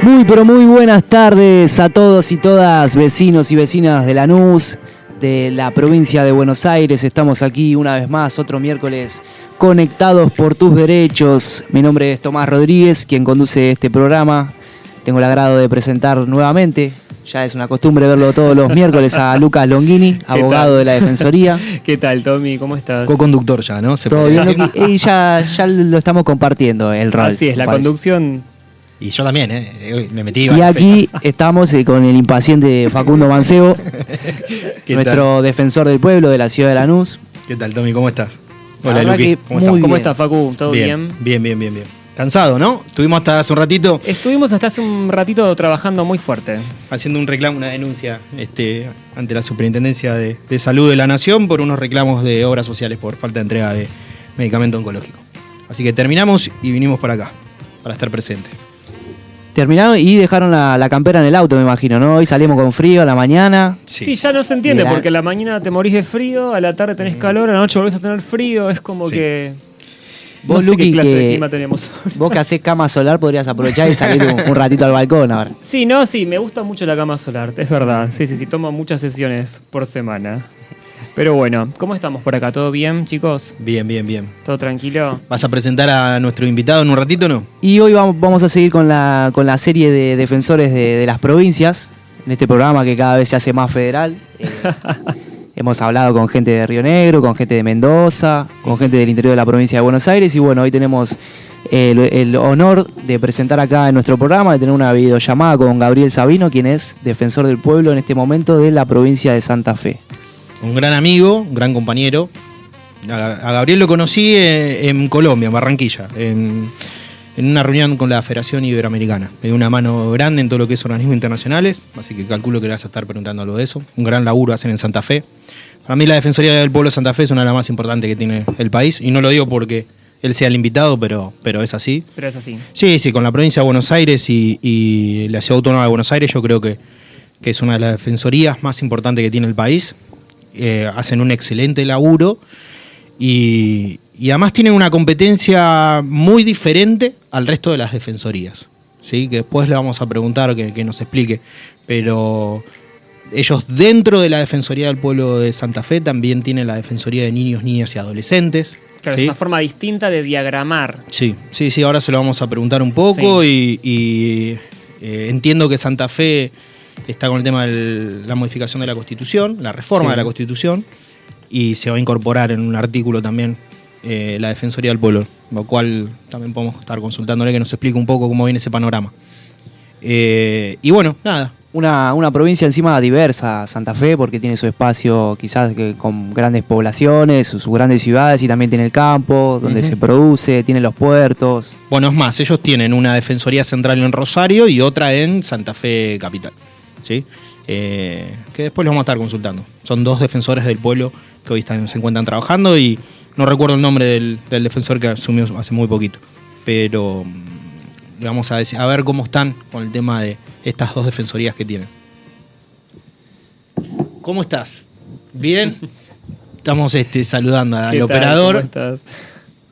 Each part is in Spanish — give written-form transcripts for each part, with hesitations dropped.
Muy pero muy buenas tardes a todos y todas, vecinos y vecinas de Lanús, de la provincia de Buenos Aires. Estamos aquí una vez más, otro miércoles, conectados por tus derechos. Mi nombre es Tomás Rodríguez, quien conduce este programa. Tengo el agrado de presentar nuevamente, ya es una costumbre verlo todos los miércoles, a Lucas Longhini, abogado de la Defensoría. ¿Qué tal, Tommy? ¿Cómo estás? Co-conductor ya, ¿no? Todo bien, Luqui? Y ya lo estamos compartiendo, el rol. Así es, la conducción. Y yo también, me metí. Y aquí estamos con el impaciente Facundo Mancebo, nuestro defensor del pueblo de la ciudad de Lanús. ¿Qué tal, Tommy? ¿Cómo estás? Hola, Luqui. ¿Cómo estás, Facu? ¿Todo bien? Bien. Cansado, ¿no? Estuvimos hasta hace un ratito. Estuvimos hasta hace un ratito trabajando muy fuerte. Haciendo un reclamo, una denuncia ante la Superintendencia de Salud de la Nación por unos reclamos de obras sociales por falta de entrega de medicamento oncológico. Así que terminamos y vinimos para acá, para estar presentes. Terminaron y dejaron la campera en el auto, me imagino, ¿no? Hoy salimos con frío a la mañana. Sí, ya no se entiende, porque a la mañana te morís de frío, a la tarde tenés calor, a la noche volvés a tener frío, es como que... Vos, no sé Luqui, qué clase de clima tenemos. Vos que hacés cama solar podrías aprovechar y salir un ratito al balcón ahora. Sí, me gusta mucho la cama solar, es verdad. Sí, tomo muchas sesiones por semana. Pero bueno, ¿cómo estamos por acá? ¿Todo bien, chicos? Bien. ¿Todo tranquilo? ¿Vas a presentar a nuestro invitado en un ratito o no? Y hoy vamos a seguir con la serie de defensores de las provincias, en este programa que cada vez se hace más federal. Hemos hablado con gente de Río Negro, con gente de Mendoza, con gente del interior de la provincia de Buenos Aires y bueno, hoy tenemos el honor de presentar acá en nuestro programa, de tener una videollamada con Gabriel Sabino, quien es defensor del pueblo en este momento de la provincia de Santa Fe. Un gran amigo, un gran compañero. A Gabriel lo conocí en Colombia, en Barranquilla, en una reunión con la Federación Iberoamericana. Me dio una mano grande en todo lo que es organismos internacionales, así que calculo que le vas a estar preguntando algo de eso. Un gran laburo hacen en Santa Fe. Para mí la Defensoría del Pueblo de Santa Fe es una de las más importantes que tiene el país, y no lo digo porque él sea el invitado, pero es así. Pero es así. Sí, con la provincia de Buenos Aires y la Ciudad Autónoma de Buenos Aires yo creo que es una de las defensorías más importantes que tiene el país. Hacen un excelente laburo y además tienen una competencia muy diferente al resto de las defensorías, ¿sí? Que después le vamos a preguntar que nos explique, pero ellos dentro de la Defensoría del Pueblo de Santa Fe también tienen la Defensoría de Niños, Niñas y Adolescentes. Claro, ¿sí? Es una forma distinta de diagramar. Sí, ahora se lo vamos a preguntar un poco y entiendo que Santa Fe está con el tema de la modificación de la Constitución, la reforma de la Constitución, y se va a incorporar en un artículo también la Defensoría del Pueblo, lo cual también podemos estar consultándole que nos explique un poco cómo viene ese panorama. Y bueno, nada. Una provincia encima diversa, Santa Fe, porque tiene su espacio quizás con grandes poblaciones, sus grandes ciudades, y también tiene el campo, donde se produce, tiene los puertos. Bueno, es más, ellos tienen una defensoría central en Rosario y otra en Santa Fe Capital, ¿sí? Que después los vamos a estar consultando. Son dos defensores del pueblo que hoy se encuentran trabajando y no recuerdo el nombre del defensor que asumió hace muy poquito, pero vamos a ver cómo están con el tema de estas dos defensorías que tienen. ¿Cómo estás? ¿Bien? Estamos saludando al operador. ¿Cómo estás?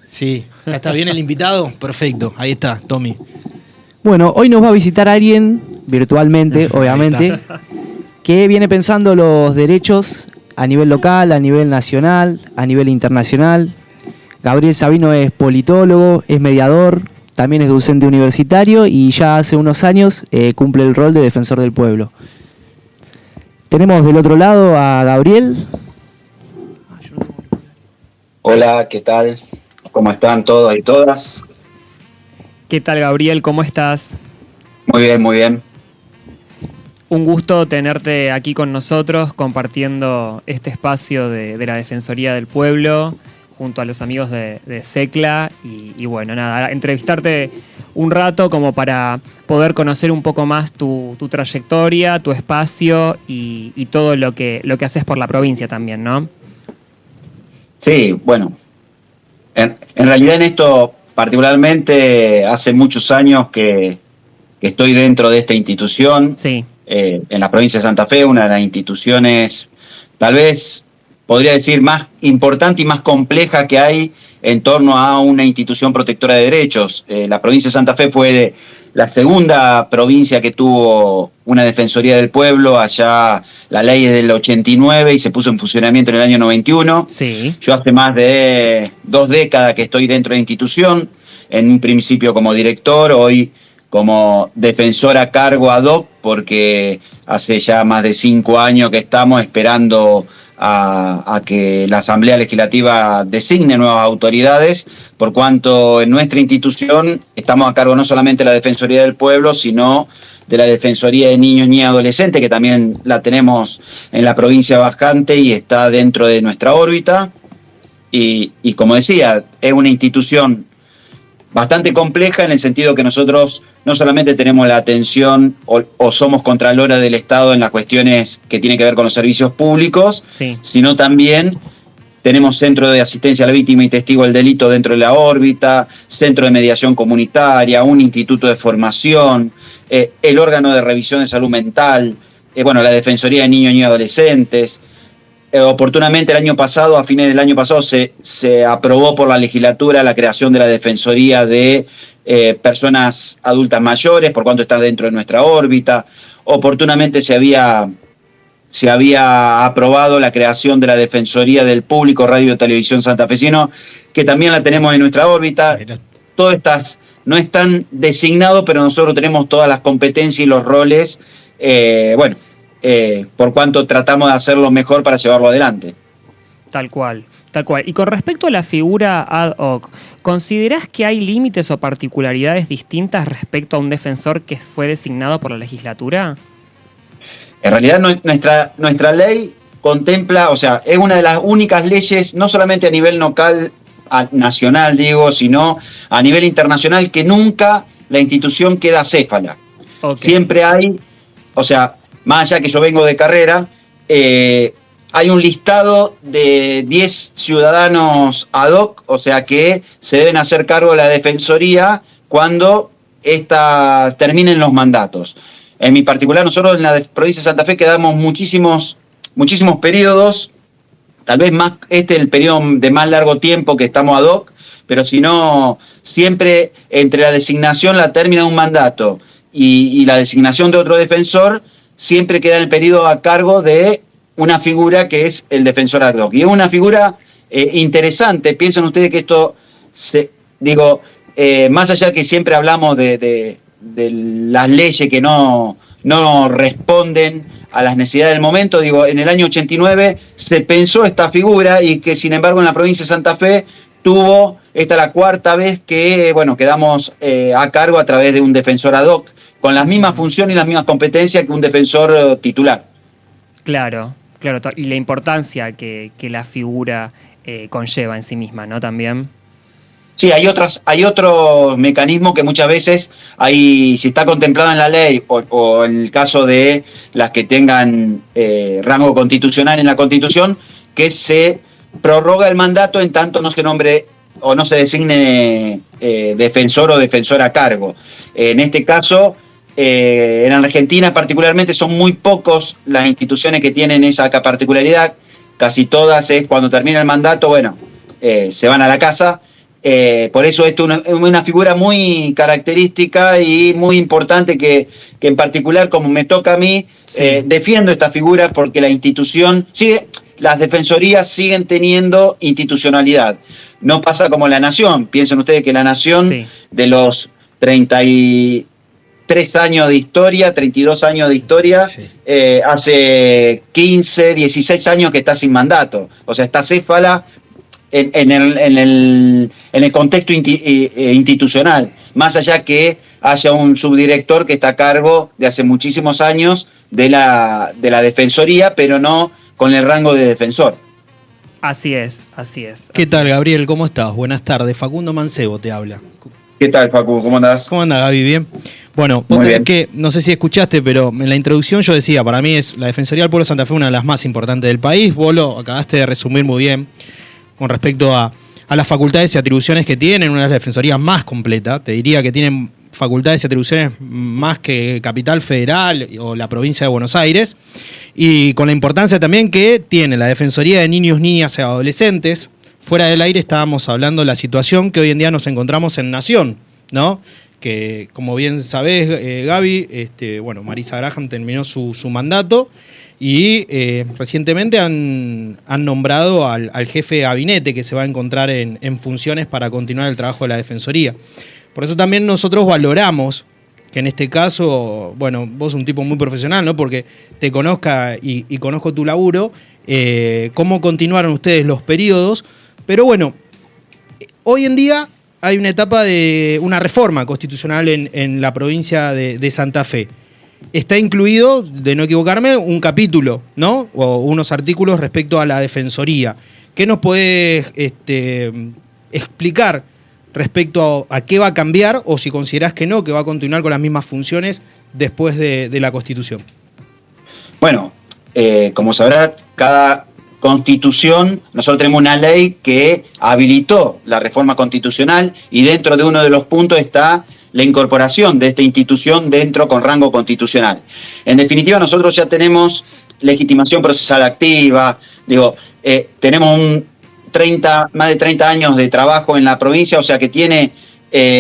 Sí, ¿ya está bien el invitado? Perfecto, ahí está, Tommy. Bueno, hoy nos va a visitar alguien, virtualmente, obviamente, que viene pensando los derechos a nivel local, a nivel nacional, a nivel internacional. Gabriel Sabino es politólogo, es mediador, también es docente universitario y ya hace unos años cumple el rol de defensor del pueblo. Tenemos del otro lado a Gabriel. Hola, ¿qué tal? ¿Cómo están todos y todas? ¿Qué tal, Gabriel? ¿Cómo estás? Muy bien. Un gusto tenerte aquí con nosotros compartiendo este espacio de la Defensoría del Pueblo junto a los amigos de SECLA y bueno, nada, entrevistarte un rato como para poder conocer un poco más tu trayectoria, tu espacio y todo lo que haces por la provincia también, ¿no? Sí, bueno, en realidad en esto particularmente hace muchos años que estoy dentro de esta institución. Sí. En la provincia de Santa Fe, una de las instituciones, tal vez podría decir, más importante y más compleja que hay en torno a una institución protectora de derechos. La provincia de Santa Fe fue la segunda provincia que tuvo una Defensoría del Pueblo. Allá la ley es del 89 y se puso en funcionamiento en el año 91. Sí. Yo hace más de 2 décadas que estoy dentro de la institución, en un principio como director, hoy como defensor a cargo ad hoc, porque hace ya más de 5 años que estamos esperando a que la Asamblea Legislativa designe nuevas autoridades, por cuanto en nuestra institución estamos a cargo no solamente de la Defensoría del Pueblo, sino de la Defensoría de Niños, Niñas y Adolescentes, que también la tenemos en la provincia de Bajante y está dentro de nuestra órbita. Y como decía, es una institución bastante compleja en el sentido que nosotros no solamente tenemos la atención o somos contralora del Estado en las cuestiones que tienen que ver con los servicios públicos, Sí. sino también tenemos centro de asistencia a la víctima y testigo del delito dentro de la órbita, centro de mediación comunitaria, un instituto de formación, el órgano de revisión de salud mental, la Defensoría de Niños y Adolescentes. Oportunamente el año pasado, a fines del año pasado, se aprobó por la legislatura la creación de la Defensoría de Personas Adultas Mayores, por cuanto está dentro de nuestra órbita. Oportunamente se había aprobado la creación de la Defensoría del Público Radio y Televisión Santafesino, que también la tenemos en nuestra órbita. Todas estas no están designados, pero nosotros tenemos todas las competencias y los roles, por cuanto tratamos de hacerlo mejor para llevarlo adelante. Tal cual, tal cual. Y con respecto a la figura ad hoc, ¿considerás que hay límites o particularidades distintas respecto a un defensor que fue designado por la legislatura? En realidad nuestra ley contempla, es una de las únicas leyes, no solamente a nivel nacional, sino a nivel internacional, que nunca la institución queda acéfala. Okay. Siempre hay, más allá que yo vengo de carrera, hay un listado de 10 ciudadanos ad hoc, que se deben hacer cargo de la defensoría cuando terminen los mandatos. En mi particular, nosotros en la provincia de Santa Fe quedamos muchísimos periodos, tal vez más, es el periodo de más largo tiempo que estamos ad hoc, pero si no, siempre entre la designación, la término de un mandato y la designación de otro defensor, siempre queda el periodo a cargo de una figura que es el defensor ad hoc. Y es una figura interesante. Piensen ustedes que esto, más allá que siempre hablamos de las leyes que no responden a las necesidades del momento, en el año 89 se pensó esta figura y que sin embargo en la provincia de Santa Fe esta es la 4ª vez que quedamos a cargo a través de un defensor ad hoc, con las mismas funciones y las mismas competencias que un defensor titular. Claro. Y la importancia que la figura conlleva en sí misma, ¿no? También. Sí, hay otros mecanismos que muchas veces si está contemplado en la ley o en el caso de las que tengan rango constitucional en la Constitución, que se prorroga el mandato en tanto no se nombre o no se designe defensor o defensora a cargo. En este caso, en Argentina particularmente son muy pocos las instituciones que tienen esa particularidad. Casi todas cuando termina el mandato, se van a la casa. Por eso esto es una figura muy característica y muy importante que en particular, como me toca a mí, defiendo esta figura porque la institución las defensorías siguen teniendo institucionalidad. No pasa como la Nación. Piensen ustedes que la Nación, de los 33 años de historia, 32 años de historia, hace 15, 16 años que está sin mandato. Está céfala en el contexto institucional, más allá que haya un subdirector que está a cargo de hace muchísimos años de la Defensoría, pero no con el rango de defensor. Así es. ¿Qué tal, Gabriel? ¿Cómo estás? Buenas tardes. Facundo Mancebo te habla. ¿Qué tal, Facu? ¿Cómo andás? ¿Cómo andás, Gaby? ¿Bien? Bueno, vos sabés que, no sé si escuchaste, pero en la introducción yo decía, para mí es la Defensoría del Pueblo de Santa Fe una de las más importantes del país. Vos lo acabaste de resumir muy bien con respecto a las facultades y atribuciones que tienen, una de las defensorías más completas. Te diría que tienen facultades y atribuciones más que Capital Federal o la provincia de Buenos Aires, y con la importancia también que tiene la Defensoría de Niños, Niñas y Adolescentes. Fuera del aire estábamos hablando de la situación que hoy en día nos encontramos en Nación, ¿no? que como bien sabés, Gaby, bueno, Marisa Graham terminó su mandato y recientemente han nombrado al jefe de gabinete que se va a encontrar en funciones para continuar el trabajo de la Defensoría. Por eso también nosotros valoramos que en este caso, bueno, vos sos un tipo muy profesional, ¿no? Porque te conozca y conozco tu laburo, cómo continuaron ustedes los periodos, pero bueno, hoy en día hay una etapa de una reforma constitucional en la provincia de Santa Fe. Está incluido, de no equivocarme, un capítulo, ¿no? O unos artículos respecto a la Defensoría. ¿Qué nos podés explicar respecto a qué va a cambiar o si considerás que no, que va a continuar con las mismas funciones después de la Constitución? Bueno, como sabrás, cada Constitución, nosotros tenemos una ley que habilitó la reforma constitucional y dentro de uno de los puntos está la incorporación de esta institución dentro con rango constitucional. En definitiva, nosotros ya tenemos legitimación procesal activa, tenemos más de 30 años de trabajo en la provincia, o sea que tiene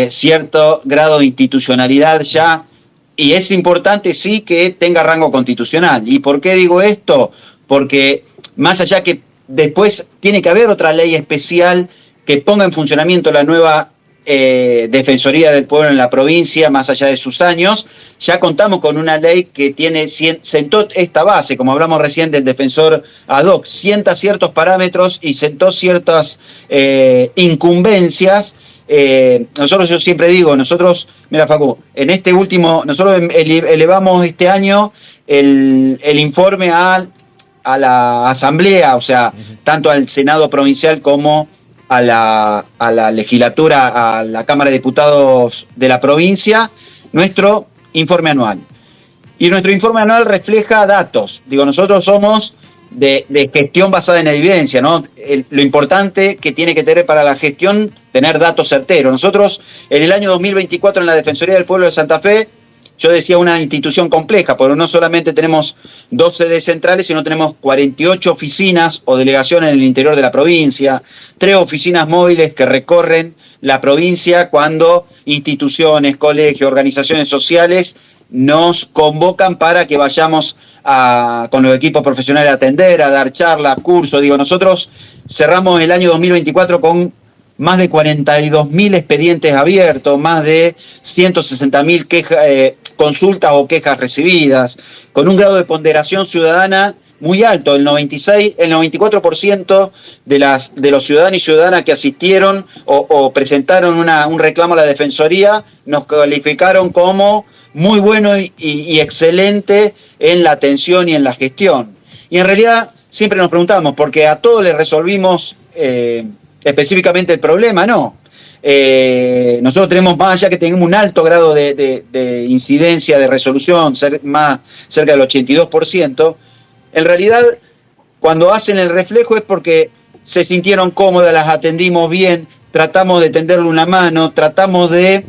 cierto grado de institucionalidad ya, y es importante sí que tenga rango constitucional. ¿Y por qué digo esto? Porque más allá que después tiene que haber otra ley especial que ponga en funcionamiento la nueva Defensoría del Pueblo en la provincia, más allá de sus años, ya contamos con una ley que sentó esta base, como hablamos recién del defensor ad hoc, sienta ciertos parámetros y sentó ciertas incumbencias. Yo siempre digo, mira Facu, nosotros elevamos este año el informe a la Asamblea, o sea, tanto al Senado provincial como a la legislatura, a la Cámara de Diputados de la provincia, nuestro informe anual. Y nuestro informe anual refleja datos. Nosotros somos de gestión basada en evidencia, ¿no? Lo importante que tiene que tener para la gestión, tener datos certeros. Nosotros, en el año 2024, en la Defensoría del Pueblo de Santa Fe, yo decía una institución compleja, porque no solamente tenemos 2 sedes centrales, sino tenemos 48 oficinas o delegaciones en el interior de la provincia, 3 oficinas móviles que recorren la provincia cuando instituciones, colegios, organizaciones sociales nos convocan para que vayamos con los equipos profesionales a atender, a dar charlas, cursos. Nosotros cerramos el año 2024 con más de 42.000 expedientes abiertos, más de 160.000 consultas o quejas recibidas, con un grado de ponderación ciudadana muy alto. El 94% de los ciudadanos y ciudadanas que asistieron o presentaron un reclamo a la Defensoría nos calificaron como muy bueno y excelente en la atención y en la gestión. Y en realidad siempre nos preguntamos, porque a todos les resolvimos específicamente el problema, no. Nosotros tenemos, más allá que tengamos un alto grado de incidencia, de resolución, cerca del 82%, en realidad cuando hacen el reflejo es porque se sintieron cómodas, las atendimos bien, tratamos de tenderle una mano, tratamos de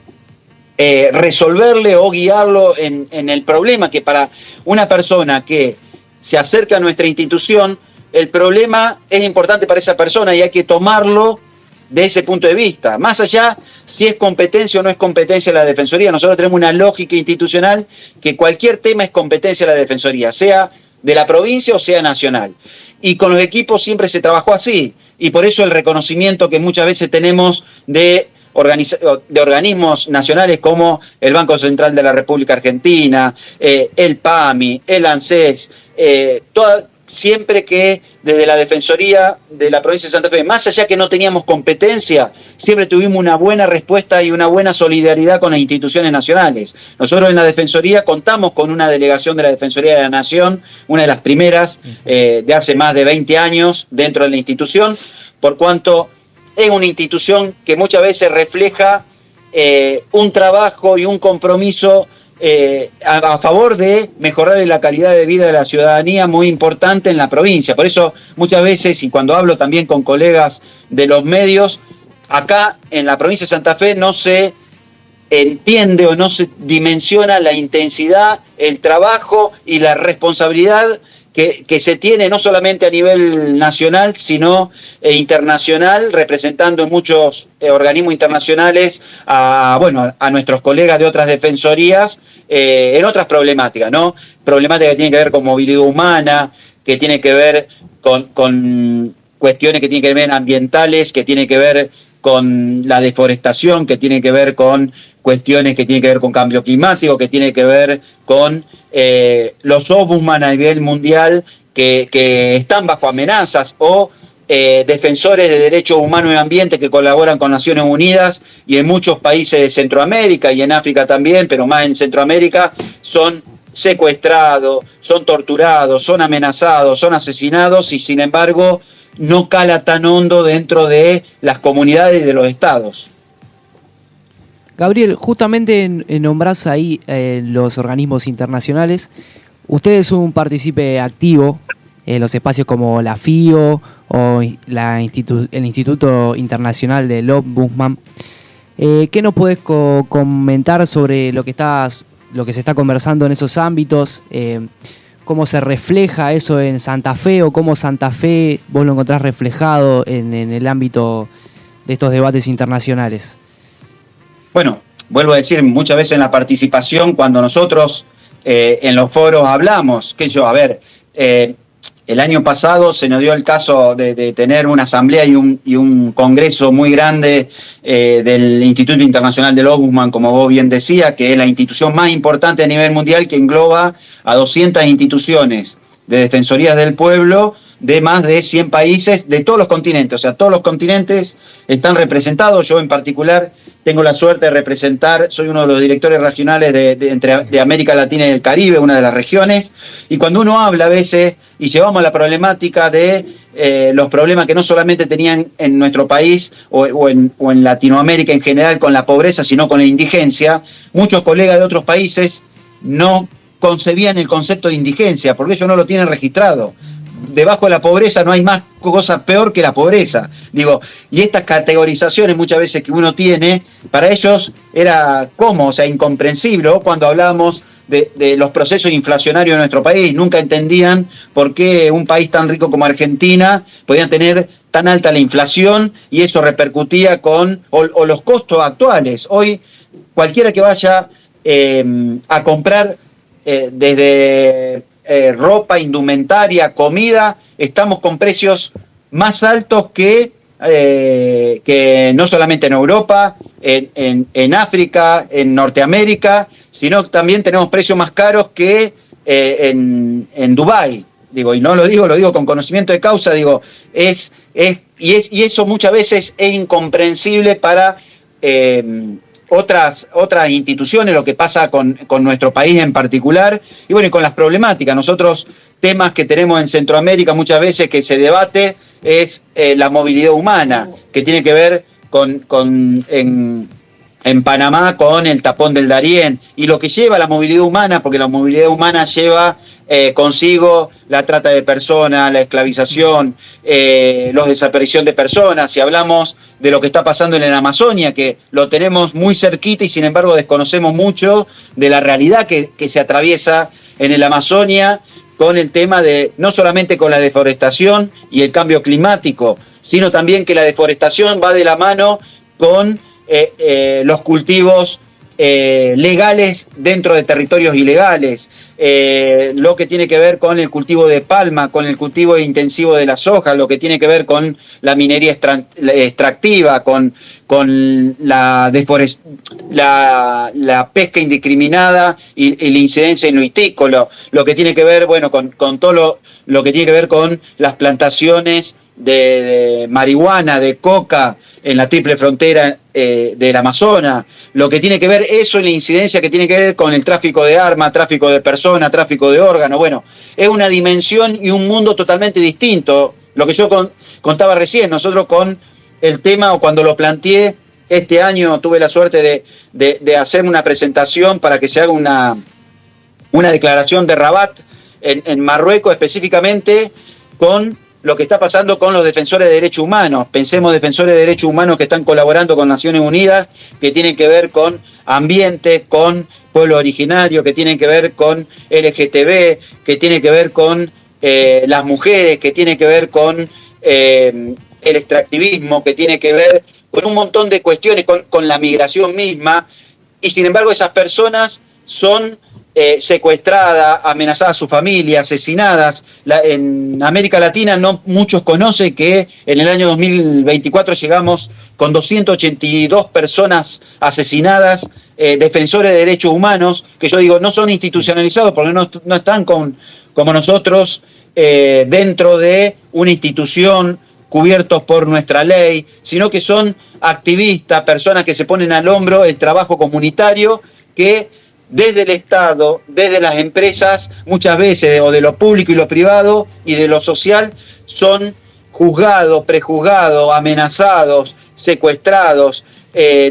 resolverle o guiarlo en el problema, que para una persona que se acerca a nuestra institución, el problema es importante para esa persona y hay que tomarlo de ese punto de vista. Más allá si es competencia o no es competencia de la Defensoría, nosotros tenemos una lógica institucional que cualquier tema es competencia de la Defensoría, sea de la provincia o sea nacional. Y con los equipos siempre se trabajó así. Y por eso el reconocimiento que muchas veces tenemos de organismos nacionales como el Banco Central de la República Argentina, el PAMI, el ANSES, siempre que desde la Defensoría de la provincia de Santa Fe, más allá que no teníamos competencia, siempre tuvimos una buena respuesta y una buena solidaridad con las instituciones nacionales. Nosotros en la Defensoría contamos con una delegación de la Defensoría de la Nación, una de las primeras de hace más de 20 años dentro de la institución, por cuanto es una institución que muchas veces refleja un trabajo y un compromiso a favor de mejorar la calidad de vida de la ciudadanía muy importante en la provincia. Por eso muchas veces, y cuando hablo también con colegas de los medios, acá en la provincia de Santa Fe no se entiende o no se dimensiona la intensidad, el trabajo y la responsabilidad que se tiene no solamente a nivel nacional, sino internacional, representando en muchos organismos internacionales a nuestros colegas de otras defensorías en otras problemáticas, ¿no? Problemáticas que tienen que ver con movilidad humana, que tienen que ver con cuestiones que tienen que ver ambientales, que tienen que ver con la deforestación, que tienen que ver con cuestiones que tienen que ver con cambio climático, que tienen que ver con los ombudsman a nivel mundial que están bajo amenazas, o defensores de derechos humanos y ambiente que colaboran con Naciones Unidas, y en muchos países de Centroamérica y en África también, pero más en Centroamérica, son secuestrados, son torturados, son amenazados, son asesinados, y sin embargo no cala tan hondo dentro de las comunidades y de los estados. Gabriel, justamente nombrás ahí los organismos internacionales. Usted es un partícipe activo en los espacios como la FIO o el Instituto Internacional del Ombudsman. ¿Qué nos puedes comentar sobre lo que se está conversando en esos ámbitos? ¿Cómo se refleja eso en Santa Fe, o cómo Santa Fe vos lo encontrás reflejado en el ámbito de estos debates internacionales? Bueno, vuelvo a decir, muchas veces en la participación, cuando nosotros en los foros hablamos, el año pasado se nos dio el caso de tener una asamblea y un congreso muy grande del Instituto Internacional del Ombudsman, como vos bien decías, que es la institución más importante a nivel mundial, que engloba a 200 instituciones de defensorías del pueblo de más de 100 países de todos los continentes. O sea, todos los continentes están representados. Yo en particular tengo la suerte de representar, soy uno de los directores regionales de América Latina y el Caribe, una de las regiones, y cuando uno habla a veces y llevamos la problemática de los problemas que no solamente tenían en nuestro país o en Latinoamérica en general con la pobreza, sino con la indigencia, muchos colegas de otros países no concebían el concepto de indigencia, porque ellos no lo tienen registrado. Debajo de la pobreza no hay más cosa peor que la pobreza. Y estas categorizaciones muchas veces que uno tiene, para ellos era incomprensible. O cuando hablábamos de los procesos inflacionarios de nuestro país, nunca entendían por qué un país tan rico como Argentina podía tener tan alta la inflación, y eso repercutía con los costos actuales. Hoy cualquiera que vaya a comprar desde ropa, indumentaria, comida, estamos con precios más altos que no solamente en Europa, en África, en Norteamérica, sino también tenemos precios más caros que en Dubái. Y no lo digo con conocimiento de causa, y eso muchas veces es incomprensible para otras instituciones, lo que pasa con nuestro país en particular, y con las problemáticas. Nosotros, temas que tenemos en Centroamérica muchas veces que se debate es la movilidad humana, que tiene que ver en Panamá con el tapón del Darién, y lo que lleva la movilidad humana, porque la movilidad humana lleva consigo la trata de personas, la esclavización, la desaparición de personas. Si hablamos de lo que está pasando en la Amazonia, que lo tenemos muy cerquita y sin embargo desconocemos mucho de la realidad que se atraviesa en el Amazonia, con el tema de, no solamente con la deforestación y el cambio climático, sino también que la deforestación va de la mano con los cultivos legales dentro de territorios ilegales, lo que tiene que ver con el cultivo de palma, con el cultivo intensivo de la soja, lo que tiene que ver con la minería extractiva, con la pesca indiscriminada y la incidencia en lo itícola, lo que tiene que ver con todo lo que tiene que ver con las plantaciones de marihuana, de coca en la triple frontera del Amazonas, lo que tiene que ver eso y la incidencia que tiene que ver con el tráfico de armas, tráfico de personas, tráfico de órganos. Es una dimensión y un mundo totalmente distinto. Lo que yo contaba recién, nosotros con el tema, o cuando lo planteé este año, tuve la suerte de hacer una presentación para que se haga una declaración de Rabat en Marruecos, específicamente con lo que está pasando con los defensores de derechos humanos. Pensemos defensores de derechos humanos que están colaborando con Naciones Unidas, que tienen que ver con ambiente, con pueblo originario, que tienen que ver con LGTB, que tienen que ver con las mujeres, que tiene que ver con el extractivismo, que tiene que ver con un montón de cuestiones, con la migración misma, y sin embargo esas personas son secuestradas, amenazadas a su familia, asesinadas. En América Latina no muchos conocen que en el año 2024 llegamos con 282 personas asesinadas, defensores de derechos humanos, que yo digo no son institucionalizados porque no están como nosotros dentro de una institución cubiertos por nuestra ley, sino que son activistas, personas que se ponen al hombro el trabajo comunitario, que desde el Estado, desde las empresas, muchas veces, o de lo público y lo privado, y de lo social, son juzgados, prejuzgados, amenazados, secuestrados,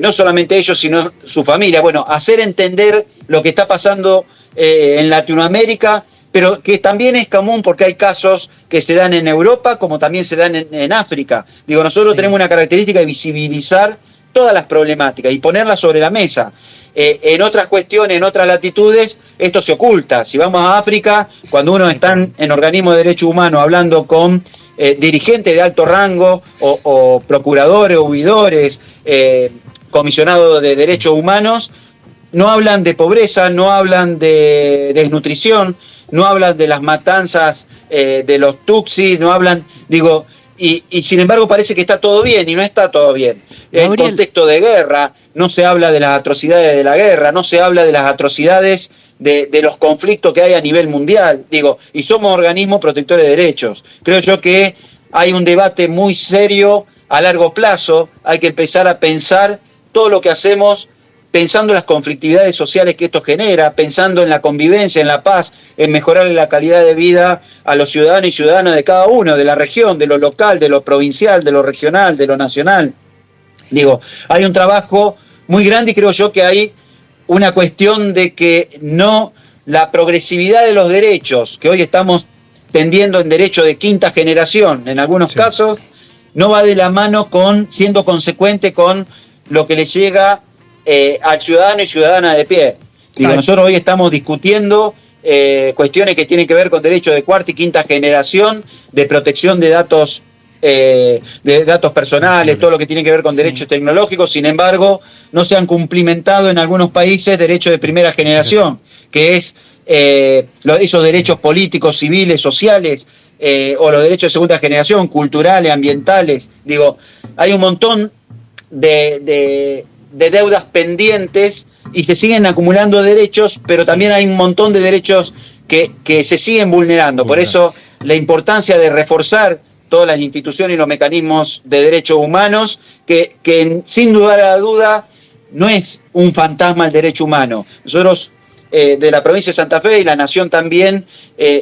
no solamente ellos, sino su familia. Bueno, hacer entender lo que está pasando en Latinoamérica, pero que también es común porque hay casos que se dan en Europa como también se dan en África. Digo, nosotros tenemos una característica de visibilizar todas las problemáticas y ponerlas sobre la mesa. En otras cuestiones, en otras latitudes, esto se oculta. Si vamos a África, cuando uno está en organismos de derechos humanos hablando con dirigentes de alto rango o procuradores, o huidores, comisionados de derechos humanos, no hablan de pobreza, no hablan de desnutrición, no hablan de las matanzas de los tutsis, no hablan, digo, y sin embargo parece que está todo bien, y no está todo bien. En contexto de guerra, no se habla de las atrocidades de la guerra, no se habla de las atrocidades de los conflictos que hay a nivel mundial, digo, y somos organismos protectores de derechos. Creo yo que hay un debate muy serio a largo plazo, hay que empezar a pensar todo lo que hacemos, pensando en las conflictividades sociales que esto genera, pensando en la convivencia, en la paz, en mejorar la calidad de vida a los ciudadanos y ciudadanas de cada uno, de la región, de lo local, de lo provincial, de lo regional, de lo nacional. Digo, hay un trabajo muy grande y creo yo que hay una cuestión de que la progresividad de los derechos, que hoy estamos tendiendo en derecho de quinta generación, en algunos casos, no va de la mano con siendo consecuente con lo que le llega al ciudadano y ciudadana de pie. Digo, nosotros hoy estamos discutiendo cuestiones que tienen que ver con derechos de cuarta y quinta generación, de protección de datos personales, todo lo que tiene que ver con derechos tecnológicos. Sin embargo, no se han cumplimentado en algunos países derechos de primera generación, que es esos derechos políticos, civiles, sociales, o los derechos de segunda generación, culturales, ambientales. Digo, hay un montón de deudas pendientes y se siguen acumulando derechos, pero también hay un montón de derechos que se siguen vulnerando. Por eso la importancia de reforzar todas las instituciones y los mecanismos de derechos humanos, que sin lugar a la duda no es un fantasma el derecho humano. Nosotros de la provincia de Santa Fe y la Nación también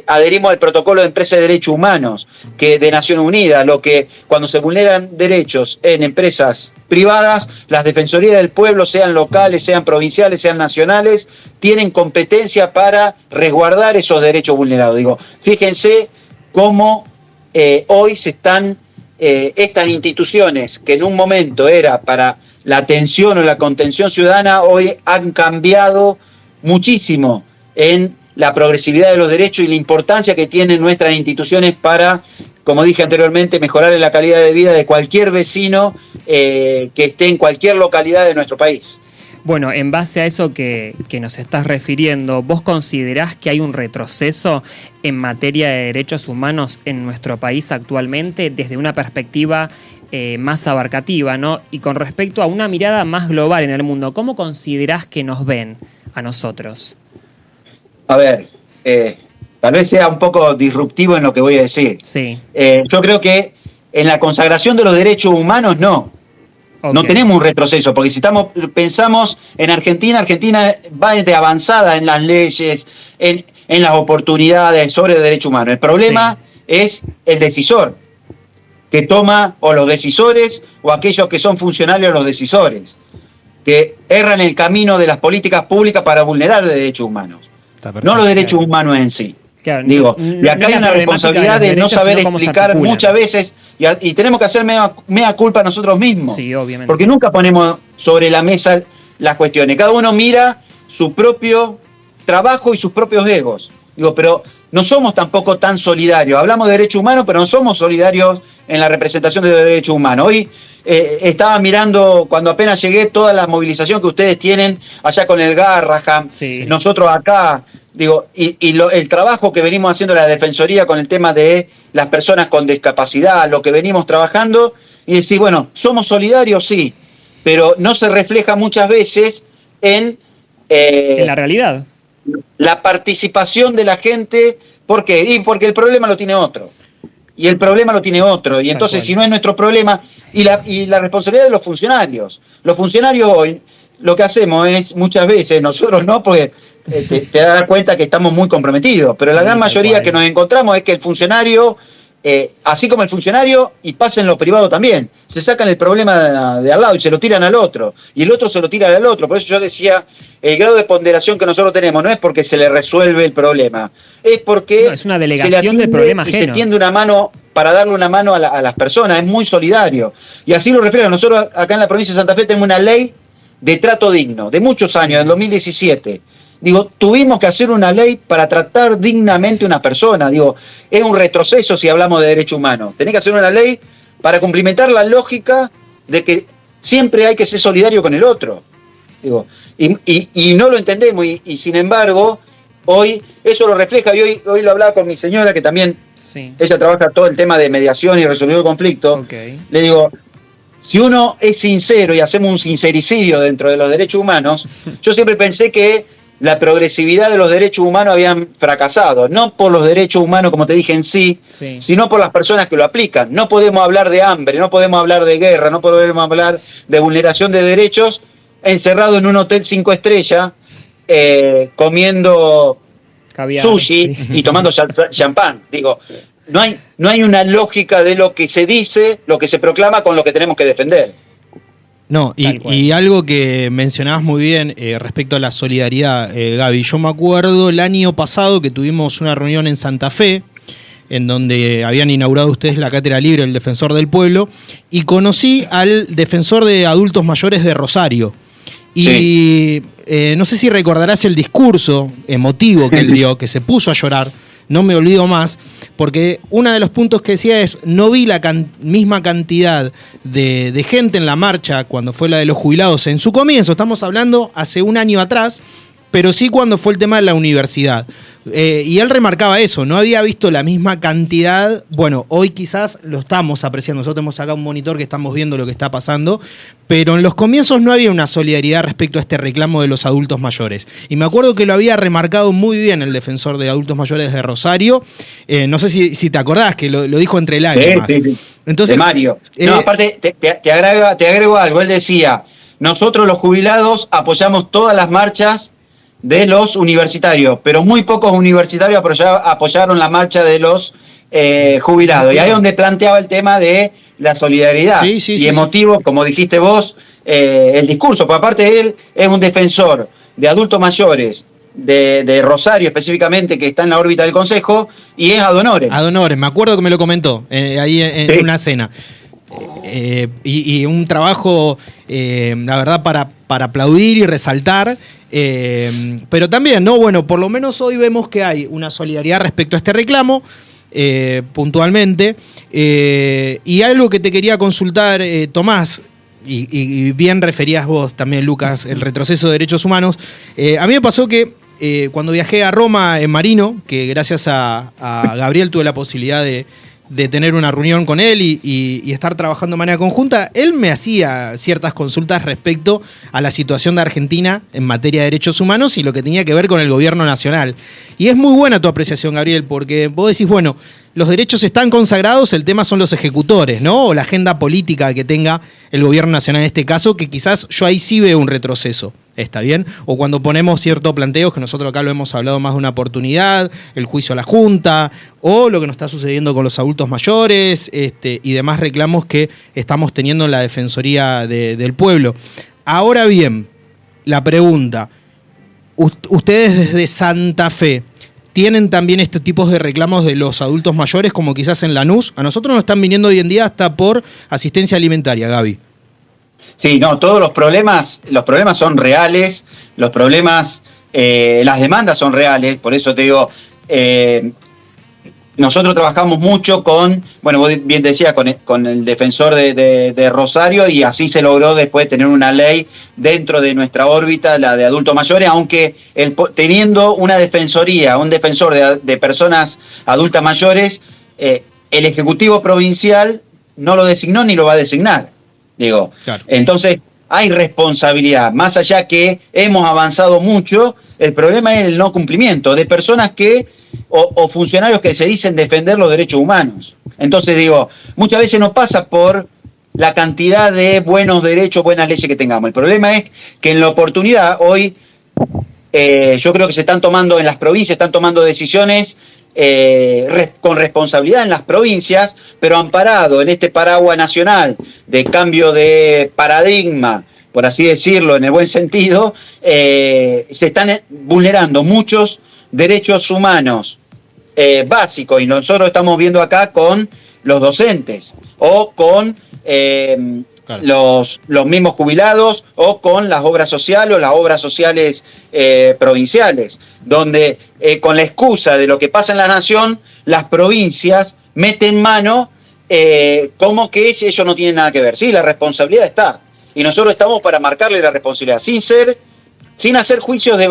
adherimos al protocolo de empresas de derechos humanos de Naciones Unidas, lo que cuando se vulneran derechos en empresas privadas, las defensorías del pueblo, sean locales, sean provinciales, sean nacionales, tienen competencia para resguardar esos derechos vulnerados. Digo, fíjense cómo hoy se están estas instituciones que en un momento era para la atención o la contención ciudadana, hoy han cambiado muchísimo en la progresividad de los derechos y la importancia que tienen nuestras instituciones para, como dije anteriormente, mejorar la calidad de vida de cualquier vecino que esté en cualquier localidad de nuestro país. Bueno, en base a eso que nos estás refiriendo, ¿vos considerás que hay un retroceso en materia de derechos humanos en nuestro país actualmente desde una perspectiva más abarcativa, ¿no? Y con respecto a una mirada más global en el mundo, ¿cómo considerás que nos ven a nosotros? A ver, tal vez sea un poco disruptivo en lo que voy a decir. Sí. Yo creo que en la consagración de los derechos humanos no. Okay. No tenemos un retroceso, porque si pensamos en Argentina, Argentina va de avanzada en las leyes, en las oportunidades sobre el derecho humano. El problema es el decisor, que toma, o los decisores, o aquellos que son funcionarios a los decisores, que erran el camino de las políticas públicas para vulnerar los derechos humanos, no los derechos humanos en sí. Claro, digo, y acá hay una responsabilidad de no saber explicar muchas veces, y tenemos que hacer mea culpa nosotros mismos. Sí, obviamente. Porque nunca ponemos sobre la mesa las cuestiones. Cada uno mira su propio trabajo y sus propios egos. Digo, pero no somos tampoco tan solidarios. Hablamos de derechos humanos, pero no somos solidarios en la representación de derechos humanos. Hoy estaba mirando, cuando apenas llegué, toda la movilización que ustedes tienen allá con el Garrahan, Sí. nosotros acá, digo, el trabajo que venimos haciendo la Defensoría con el tema de las personas con discapacidad, lo que venimos trabajando, y decir, bueno, ¿somos solidarios? Sí, pero no se refleja muchas veces en la realidad. la participación de la gente. ¿Por qué? Y porque el problema lo tiene otro. Y el problema lo tiene otro. Y entonces, cual. si no es nuestro problema, y la responsabilidad de los funcionarios. Los funcionarios hoy, lo que hacemos es, muchas veces, nosotros no, porque te das cuenta que estamos muy comprometidos, pero la Sí, gran tal mayoría cual. que nos encontramos es que el funcionario, así como el funcionario, y pasa en lo privado también, se sacan el problema de al lado y se lo tiran al otro, y el otro se lo tira al otro. Por eso yo decía, el grado de ponderación que nosotros tenemos no es porque se le resuelve el problema, es porque No, es una se le delegación atiende del problema y se ajeno. tiende una mano para darle una mano a las personas. Es muy solidario. Y así lo refleja. Nosotros acá en la provincia de Santa Fe tenemos una ley de trato digno, de muchos años, del 2017. Digo, tuvimos que hacer una ley para tratar dignamente a una persona. Digo, es un retroceso si hablamos de derechos humanos. Tenés que hacer una ley para cumplimentar la lógica de que siempre hay que ser solidario con el otro. Digo, y no lo entendemos, y sin embargo, hoy eso lo refleja. Y hoy lo hablaba con mi señora, que también Sí. ella trabaja todo el tema de mediación y resolución de conflictos. Ok. Le digo, si uno es sincero y hacemos un sincericidio dentro de los derechos humanos, yo siempre pensé que la progresividad de los derechos humanos habían fracasado, no por los derechos humanos, como te dije en sí, Sí. sino por las personas que lo aplican. No podemos hablar de hambre, no podemos hablar de guerra, no podemos hablar de vulneración de derechos encerrado en un hotel 5 estrellas, comiendo Caviar, sushi sí. y tomando champán. Digo, no hay una lógica de lo que se dice, lo que se proclama con lo que tenemos que defender. No, Tal cual. y algo que mencionabas muy bien respecto a la solidaridad, Gaby. Yo me acuerdo el año pasado que tuvimos una reunión en Santa Fe, en donde habían inaugurado ustedes la Cátedra Libre, el Defensor del Pueblo, y conocí al defensor de adultos mayores de Rosario. Y Sí. No sé si recordarás el discurso emotivo que él dio, que se puso a llorar, no me olvido más, porque uno de los puntos que decía es, no vi la misma cantidad de gente en la marcha cuando fue la de los jubilados en su comienzo, estamos hablando hace un año atrás, pero sí cuando fue el tema de la universidad. Y él remarcaba eso, no había visto la misma cantidad. Bueno, hoy quizás lo estamos apreciando, nosotros tenemos acá un monitor que estamos viendo lo que está pasando, pero en los comienzos no había una solidaridad respecto a este reclamo de los adultos mayores. Y me acuerdo que lo había remarcado muy bien el defensor de adultos mayores de Rosario, no sé si te acordás, que lo dijo entre lágrimas. Sí. Entonces, De Mario. No, aparte, te agrego algo. Él decía, nosotros los jubilados apoyamos todas las marchas de los universitarios, pero muy pocos universitarios apoyaron la marcha de los jubilados. Y ahí es donde planteaba el tema de la solidaridad. Sí, emotivo, como dijiste vos, el discurso. Porque aparte él es un defensor de adultos mayores, de Rosario específicamente, que está en la órbita del Consejo, y es ad honorem. Ad honorem, me acuerdo que me lo comentó ahí en Sí. una cena. Y un trabajo, la verdad, para aplaudir y resaltar. Pero también, ¿no? Bueno, por lo menos hoy vemos que hay una solidaridad respecto a este reclamo, puntualmente. Y algo que te quería consultar, Tomás, y bien referías vos también, Lucas, el retroceso de derechos humanos. A mí me pasó que cuando viajé a Roma en Marino, que gracias a Gabriel tuve la posibilidad de tener una reunión con él y estar trabajando de manera conjunta, él me hacía ciertas consultas respecto a la situación de Argentina en materia de derechos humanos y lo que tenía que ver con el gobierno nacional. Y es muy buena tu apreciación, Gabriel, porque vos decís, bueno, los derechos están consagrados, el tema son los ejecutores, ¿no? O la agenda política que tenga el gobierno nacional en este caso, que quizás yo ahí sí veo un retroceso. ¿Está bien? O cuando ponemos ciertos planteos, que nosotros acá lo hemos hablado más de una oportunidad, el juicio a la Junta, o lo que nos está sucediendo con los adultos mayores, y demás reclamos que estamos teniendo en la Defensoría del Pueblo. Ahora bien, la pregunta, ustedes desde Santa Fe, ¿tienen también estos tipos de reclamos de los adultos mayores, como quizás en Lanús? A nosotros nos están viniendo hoy en día hasta por asistencia alimentaria, Gaby. Sí, no, todos los problemas son reales, los problemas, las demandas son reales, por eso te digo, nosotros trabajamos mucho con, bueno, vos bien decías, con el defensor de Rosario, y así se logró después tener una ley dentro de nuestra órbita, la de adultos mayores, aunque teniendo una defensoría, un defensor de personas adultas mayores, el Ejecutivo Provincial no lo designó ni lo va a designar. Digo, claro. Entonces hay responsabilidad, más allá que hemos avanzado mucho, el problema es el no cumplimiento de personas que o funcionarios que se dicen defender los derechos humanos. Entonces digo, muchas veces no pasa por la cantidad de buenos derechos, buenas leyes que tengamos. El problema es que en la oportunidad hoy yo creo que se están tomando en las provincias, están tomando decisiones con responsabilidad en las provincias, pero amparado en este paraguas nacional de cambio de paradigma, por así decirlo, en el buen sentido, se están vulnerando muchos derechos humanos básicos, y nosotros estamos viendo acá con los docentes o con claro, los mismos jubilados o con las obras sociales o las obras sociales provinciales, donde con la excusa de lo que pasa en la nación, las provincias meten mano como que ellos no tienen nada que ver. Sí, la responsabilidad está, y nosotros estamos para marcarle la responsabilidad, sin hacer juicios de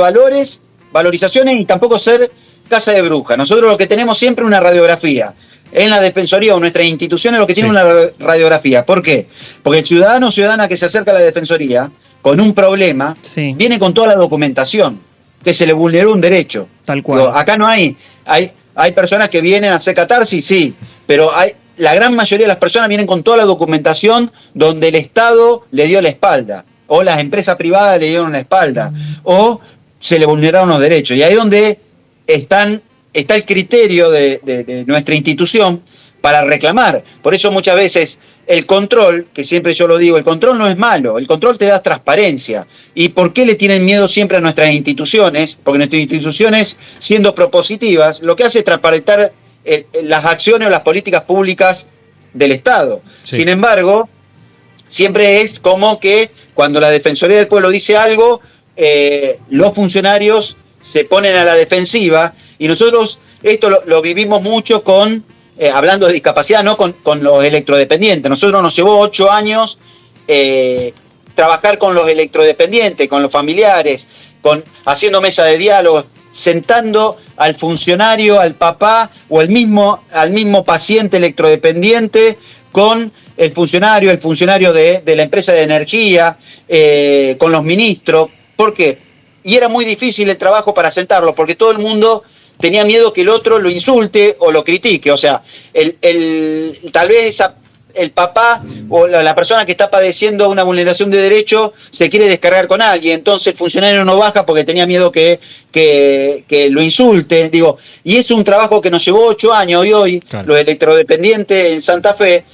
valorizaciones, y tampoco ser casa de bruja. Nosotros lo que tenemos siempre es una radiografía. En la Defensoría o nuestras instituciones lo que tienen una radiografía. ¿Por qué? Porque el ciudadano o ciudadana que se acerca a la Defensoría con un problema, viene con toda la documentación, que se le vulneró un derecho. Tal cual. Digo, acá no hay personas que vienen a hacer catarsis, sí, pero la gran mayoría de las personas vienen con toda la documentación donde el Estado le dio la espalda, o las empresas privadas le dieron la espalda, o se le vulneraron los derechos. Y ahí es donde está el criterio de nuestra institución para reclamar. Por eso muchas veces el control, que siempre yo lo digo, el control no es malo, el control te da transparencia. ¿Y por qué le tienen miedo siempre a nuestras instituciones? Porque nuestras instituciones, siendo propositivas, lo que hace es transparentar las acciones o las políticas públicas del Estado. Sí. Sin embargo, siempre es como que cuando la Defensoría del Pueblo dice algo, los funcionarios se ponen a la defensiva, y nosotros esto lo vivimos mucho hablando de discapacidad, no con los electrodependientes. Nosotros nos llevó 8 años trabajar con los electrodependientes, con los familiares, haciendo mesa de diálogo, sentando al funcionario, al papá o al mismo paciente electrodependiente con el funcionario de la empresa de energía, con los ministros. ¿Por qué? Y era muy difícil el trabajo para sentarlos, porque todo el mundo tenía miedo que el otro lo insulte o lo critique. O sea, tal vez el papá o la persona que está padeciendo una vulneración de derecho se quiere descargar con alguien, entonces el funcionario no baja porque tenía miedo que lo insulte. Digo, y es un trabajo que nos llevó 8 años, y hoy claro, los electrodependientes en Santa Fe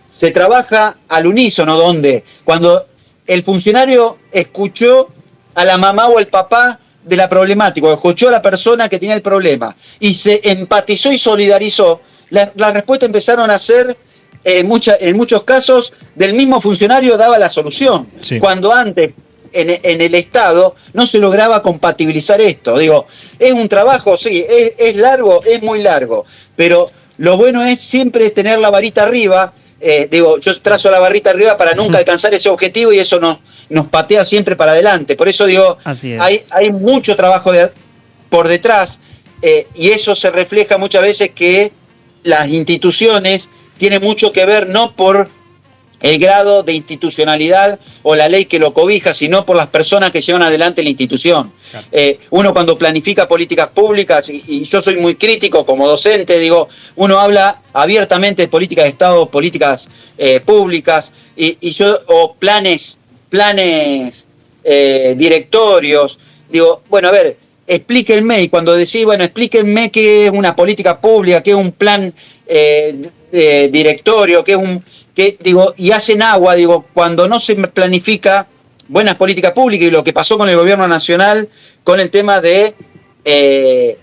se trabaja al unísono, donde cuando el funcionario escuchó a la mamá o el papá de la problemática, escuchó a la persona que tenía el problema y se empatizó y solidarizó, las respuestas empezaron a ser, en muchos casos, del mismo funcionario daba la solución. Sí. Cuando antes, en el Estado, no se lograba compatibilizar esto. Digo, es un trabajo, sí, es largo, es muy largo, pero lo bueno es siempre tener la varita arriba. Yo trazo la barrita arriba para nunca alcanzar ese objetivo, y eso nos patea siempre para adelante. Por eso digo, hay mucho trabajo por detrás, y eso se refleja muchas veces que las instituciones tienen mucho que ver, no por el grado de institucionalidad o la ley que lo cobija, sino por las personas que llevan adelante la institución. Claro. Uno cuando planifica políticas públicas, y yo soy muy crítico como docente, digo, uno habla abiertamente de políticas de Estado, políticas públicas, o planes directorios. Digo, bueno, a ver, explíquenme, y cuando decís, bueno, explíquenme qué es una política pública, qué es un plan directorio, y hacen agua, cuando no se planifica buenas políticas públicas, y lo que pasó con el gobierno nacional con el tema de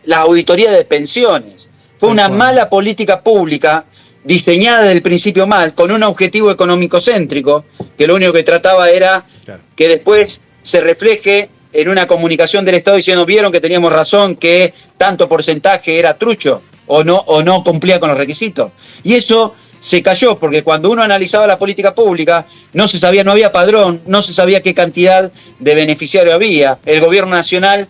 la auditoría de pensiones. Fue una mala política pública, diseñada desde el principio mal, con un objetivo económico céntrico, que lo único que trataba era que después se refleje en una comunicación del Estado diciendo, vieron que teníamos razón, que tanto porcentaje era trucho. o no cumplía con los requisitos. Y eso se cayó porque cuando uno analizaba la política pública no se sabía, no había padrón, no se sabía qué cantidad de beneficiarios había. El gobierno nacional,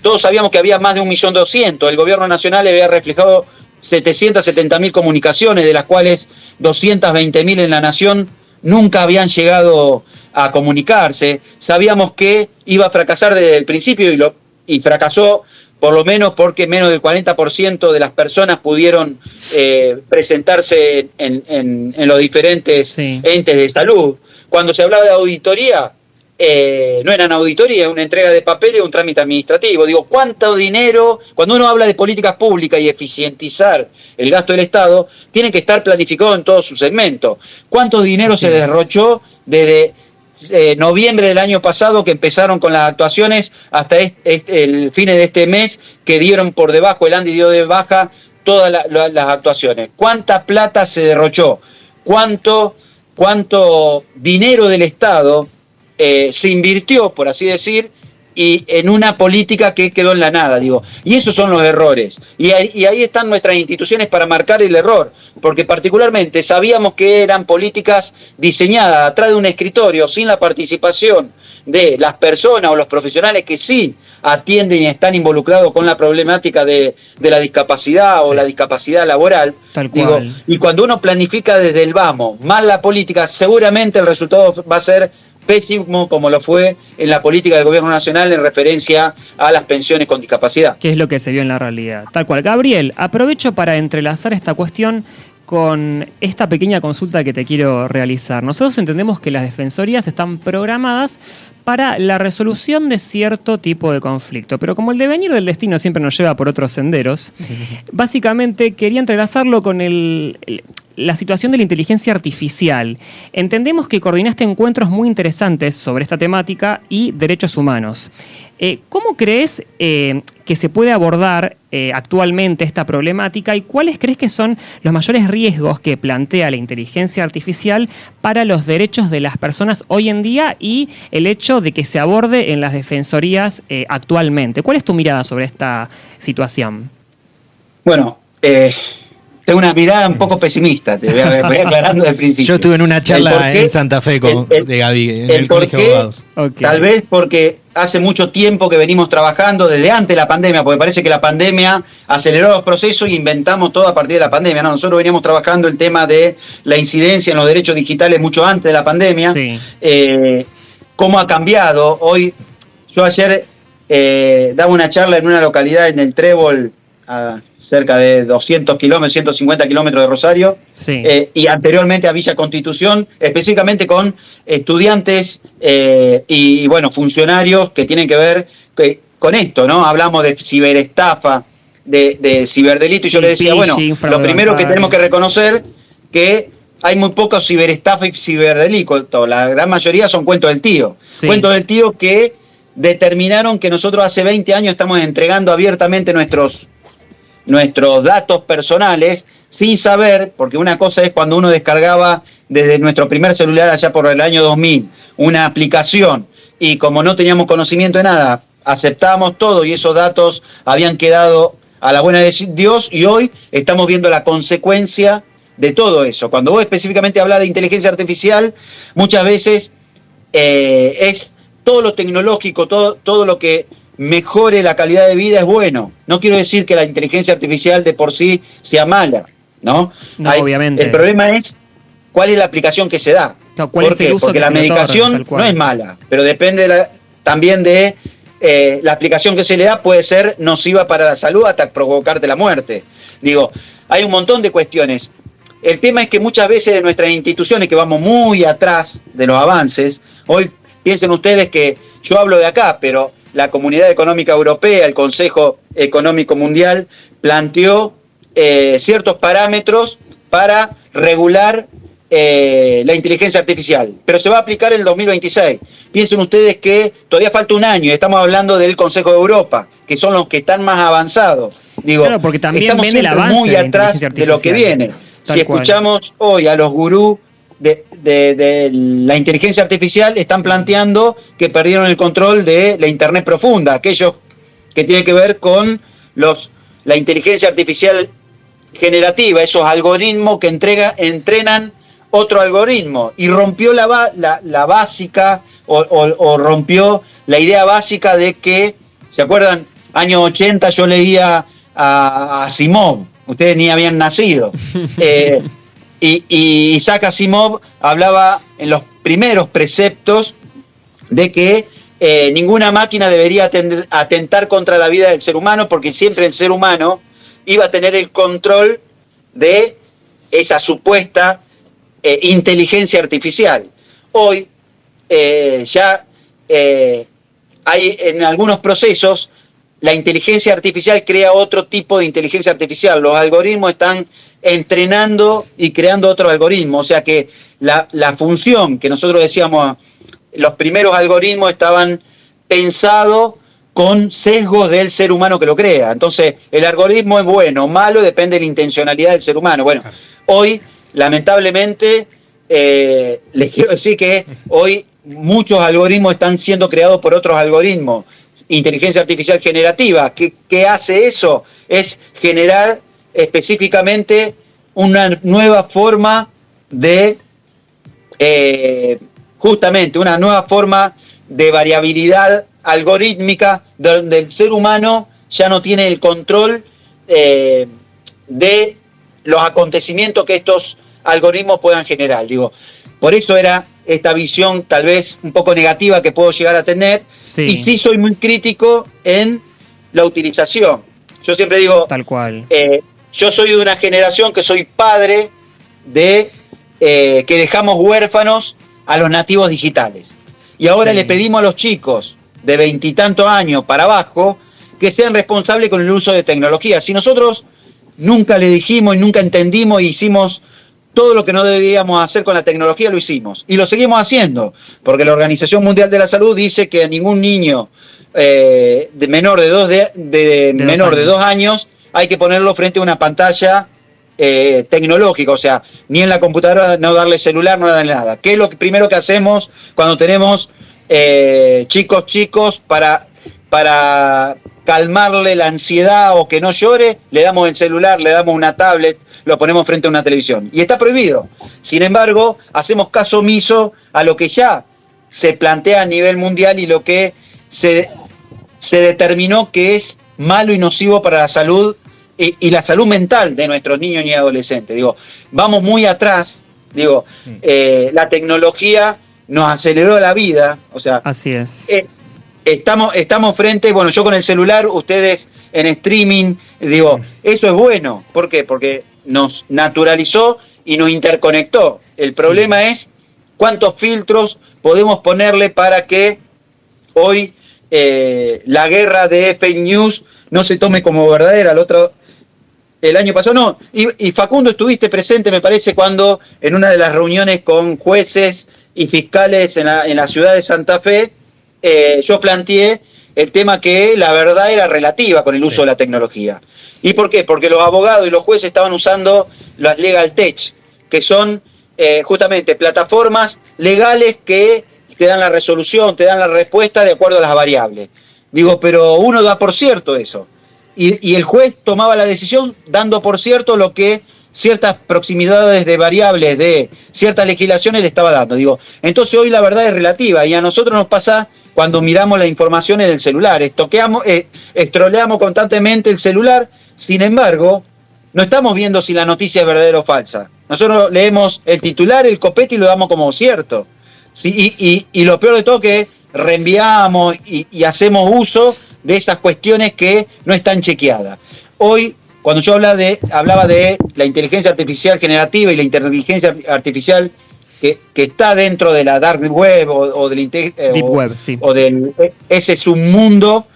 todos sabíamos que había más de 1.200.000. El gobierno nacional había reflejado 770.000 comunicaciones, de las cuales 220.000 en la nación nunca habían llegado a comunicarse. Sabíamos que iba a fracasar desde el principio y fracasó, por lo menos porque menos del 40% de las personas pudieron presentarse en los diferentes entes de salud. Cuando se hablaba de auditoría, no eran auditoría, una entrega de papeles, un trámite administrativo. Digo, ¿cuánto dinero? Cuando uno habla de políticas públicas y eficientizar el gasto del Estado, tiene que estar planificado en todos sus segmentos. ¿Cuánto dinero se derrochó desde noviembre del año pasado, que empezaron con las actuaciones, hasta el fines de este mes, que dieron por debajo, el Andi dio de baja todas las actuaciones? ¿Cuánta plata se derrochó? ¿Cuánto dinero del Estado se invirtió, por así decir, y en una política que quedó en la nada, digo? Y esos son los errores. Y ahí están nuestras instituciones para marcar el error, porque particularmente sabíamos que eran políticas diseñadas atrás de un escritorio, sin la participación de las personas o los profesionales que sí atienden y están involucrados con la problemática de la discapacidad o la discapacidad laboral. Tal cual. Digo, y cuando uno planifica desde el vamos, mal la política, seguramente el resultado va a ser pésimo, como lo fue en la política del gobierno nacional en referencia a las pensiones con discapacidad. Que es lo que se vio en la realidad. Tal cual. Gabriel, aprovecho para entrelazar esta cuestión con esta pequeña consulta que te quiero realizar. Nosotros entendemos que las defensorías están programadas para la resolución de cierto tipo de conflicto, pero como el devenir del destino siempre nos lleva por otros senderos, básicamente quería entrelazarlo con la situación de la inteligencia artificial. Entendemos que coordinaste encuentros muy interesantes sobre esta temática y derechos humanos. ¿Cómo crees que se puede abordar actualmente esta problemática y cuáles crees que son los mayores riesgos que plantea la inteligencia artificial para los derechos de las personas hoy en día y el hecho de que se aborde en las defensorías actualmente? ¿Cuál es tu mirada sobre esta situación? Bueno, tengo una mirada un poco pesimista, te voy aclarando del principio. Yo estuve en una charla en Santa Fe de Gaby, en el Colegio de Abogados. Okay. Tal vez porque hace mucho tiempo que venimos trabajando desde antes de la pandemia, porque parece que la pandemia aceleró los procesos y inventamos todo a partir de la pandemia. No, nosotros veníamos trabajando el tema de la incidencia en los derechos digitales mucho antes de la pandemia. Sí. ¿Cómo ha cambiado? Hoy, yo ayer daba una charla en una localidad en el Trébol, a cerca de 200 kilómetros, 150 kilómetros de Rosario, Sí. Y anteriormente a Villa Constitución, específicamente con estudiantes y bueno, funcionarios que tienen que ver con esto, ¿no? Hablamos de ciberestafa, de ciberdelito, y yo le decía, bueno, lo primero que tenemos que reconocer que hay muy pocos ciberestafa y ciberdelito, la gran mayoría son cuentos del tío. Sí. Cuentos del tío que determinaron que nosotros hace 20 años estamos entregando abiertamente nuestros datos personales sin saber, porque una cosa es cuando uno descargaba desde nuestro primer celular allá por el año 2000 una aplicación y como no teníamos conocimiento de nada, aceptábamos todo y esos datos habían quedado a la buena de Dios, y hoy estamos viendo la consecuencia de todo eso. Cuando vos específicamente hablas de inteligencia artificial, muchas veces es todo lo tecnológico, todo lo que mejore la calidad de vida es bueno. No quiero decir que la inteligencia artificial de por sí sea mala, ¿no? No, obviamente. El problema es cuál es la aplicación que se da. Claro, ¿cuál ¿Por es el qué? uso Porque que la se le otorga, medicación tal cual? no es mala, pero depende también de la aplicación que se le da, puede ser nociva para la salud hasta provocarte la muerte. Digo, hay un montón de cuestiones. El tema es que muchas veces de nuestras instituciones, que vamos muy atrás de los avances, hoy piensen ustedes que yo hablo de acá, pero la Comunidad Económica Europea, el Consejo Económico Mundial, planteó ciertos parámetros para regular la inteligencia artificial, pero se va a aplicar en el 2026. Piensen ustedes que todavía falta un año y estamos hablando del Consejo de Europa, que son los que están más avanzados. Digo, Claro, porque también estamos ven el siempre avance muy de la atrás inteligencia de lo que artificial. viene. Tal Si cual. escuchamos hoy a los gurús de la inteligencia artificial, están planteando que perdieron el control de la Internet profunda, aquellos que tienen que ver con los la inteligencia artificial generativa, esos algoritmos que entrenan otro algoritmo, y rompió la básica o rompió la idea básica de que, ¿se acuerdan? Años 80 yo leía a Asimov, ustedes ni habían nacido. Y Isaac Asimov hablaba en los primeros preceptos de que ninguna máquina debería atentar contra la vida del ser humano, porque siempre el ser humano iba a tener el control de esa supuesta inteligencia artificial. Hoy ya hay en algunos procesos, la inteligencia artificial crea otro tipo de inteligencia artificial. Los algoritmos están entrenando y creando otro algoritmo. O sea que la función que nosotros decíamos, los primeros algoritmos estaban pensados con sesgos del ser humano que lo crea. Entonces, el algoritmo es bueno o malo, depende de la intencionalidad del ser humano. Bueno, hoy, lamentablemente, les quiero decir que hoy muchos algoritmos están siendo creados por otros algoritmos. Inteligencia artificial generativa. ¿Qué hace eso? Es generar específicamente una nueva forma de, justamente, una nueva forma de variabilidad algorítmica, donde el ser humano ya no tiene el control de los acontecimientos que estos algoritmos puedan generar. Digo, por eso era esta visión tal vez un poco negativa que puedo llegar a tener, sí. Y sí soy muy crítico en la utilización. Yo siempre digo, tal cual. Yo soy de una generación que soy padre de que dejamos huérfanos a los nativos digitales. Y ahora Sí. le pedimos a los chicos de 20 y tantos años para abajo que sean responsables con el uso de tecnología. Si nosotros nunca le dijimos y nunca entendimos y hicimos todo lo que no debíamos hacer con la tecnología, lo hicimos. Y lo seguimos haciendo, porque la Organización Mundial de la Salud dice que a ningún niño menor de 2 años hay que ponerlo frente a una pantalla tecnológica, o sea, ni en la computadora, no darle celular, no darle nada. ¿Qué es lo primero que hacemos cuando tenemos chicos para calmarle la ansiedad o que no llore? Le damos el celular, le damos una tablet, lo ponemos frente a una televisión. Y está prohibido. Sin embargo, hacemos caso omiso a lo que ya se plantea a nivel mundial y lo que se determinó que es malo y nocivo para la salud y la salud mental de nuestros niños y adolescentes. Digo, vamos muy atrás. Digo, la tecnología nos aceleró la vida. O sea, así es. Estamos frente, bueno, yo con el celular, ustedes en streaming, digo, eso es bueno. ¿Por qué? Porque nos naturalizó y nos interconectó. El problema es cuántos filtros podemos ponerle para que hoy la guerra de fake news no se tome como verdadera. El año pasado, no. Y Facundo, estuviste presente, me parece, cuando en una de las reuniones con jueces y fiscales en la ciudad de Santa Fe, yo planteé el tema que la verdad era relativa con el uso de la tecnología. ¿Y por qué? Porque los abogados y los jueces estaban usando las Legal Tech, que son justamente plataformas legales que te dan la resolución, te dan la respuesta de acuerdo a las variables. Digo, pero uno da por cierto eso. Y el juez tomaba la decisión dando por cierto lo que ciertas proximidades de variables de ciertas legislaciones le estaba dando. Digo, entonces hoy la verdad es relativa y a nosotros nos pasa cuando miramos la información en el celular. Estroleamos constantemente el celular, sin embargo, no estamos viendo si la noticia es verdadera o falsa. Nosotros leemos el titular, el copete y lo damos como cierto. ¿Sí? Y lo peor de todo que reenviamos y hacemos uso de esas cuestiones que no están chequeadas. Hoy, cuando yo hablaba de la inteligencia artificial generativa y la inteligencia artificial que está dentro de la dark web o del Deep web, sí. o del ese submundo,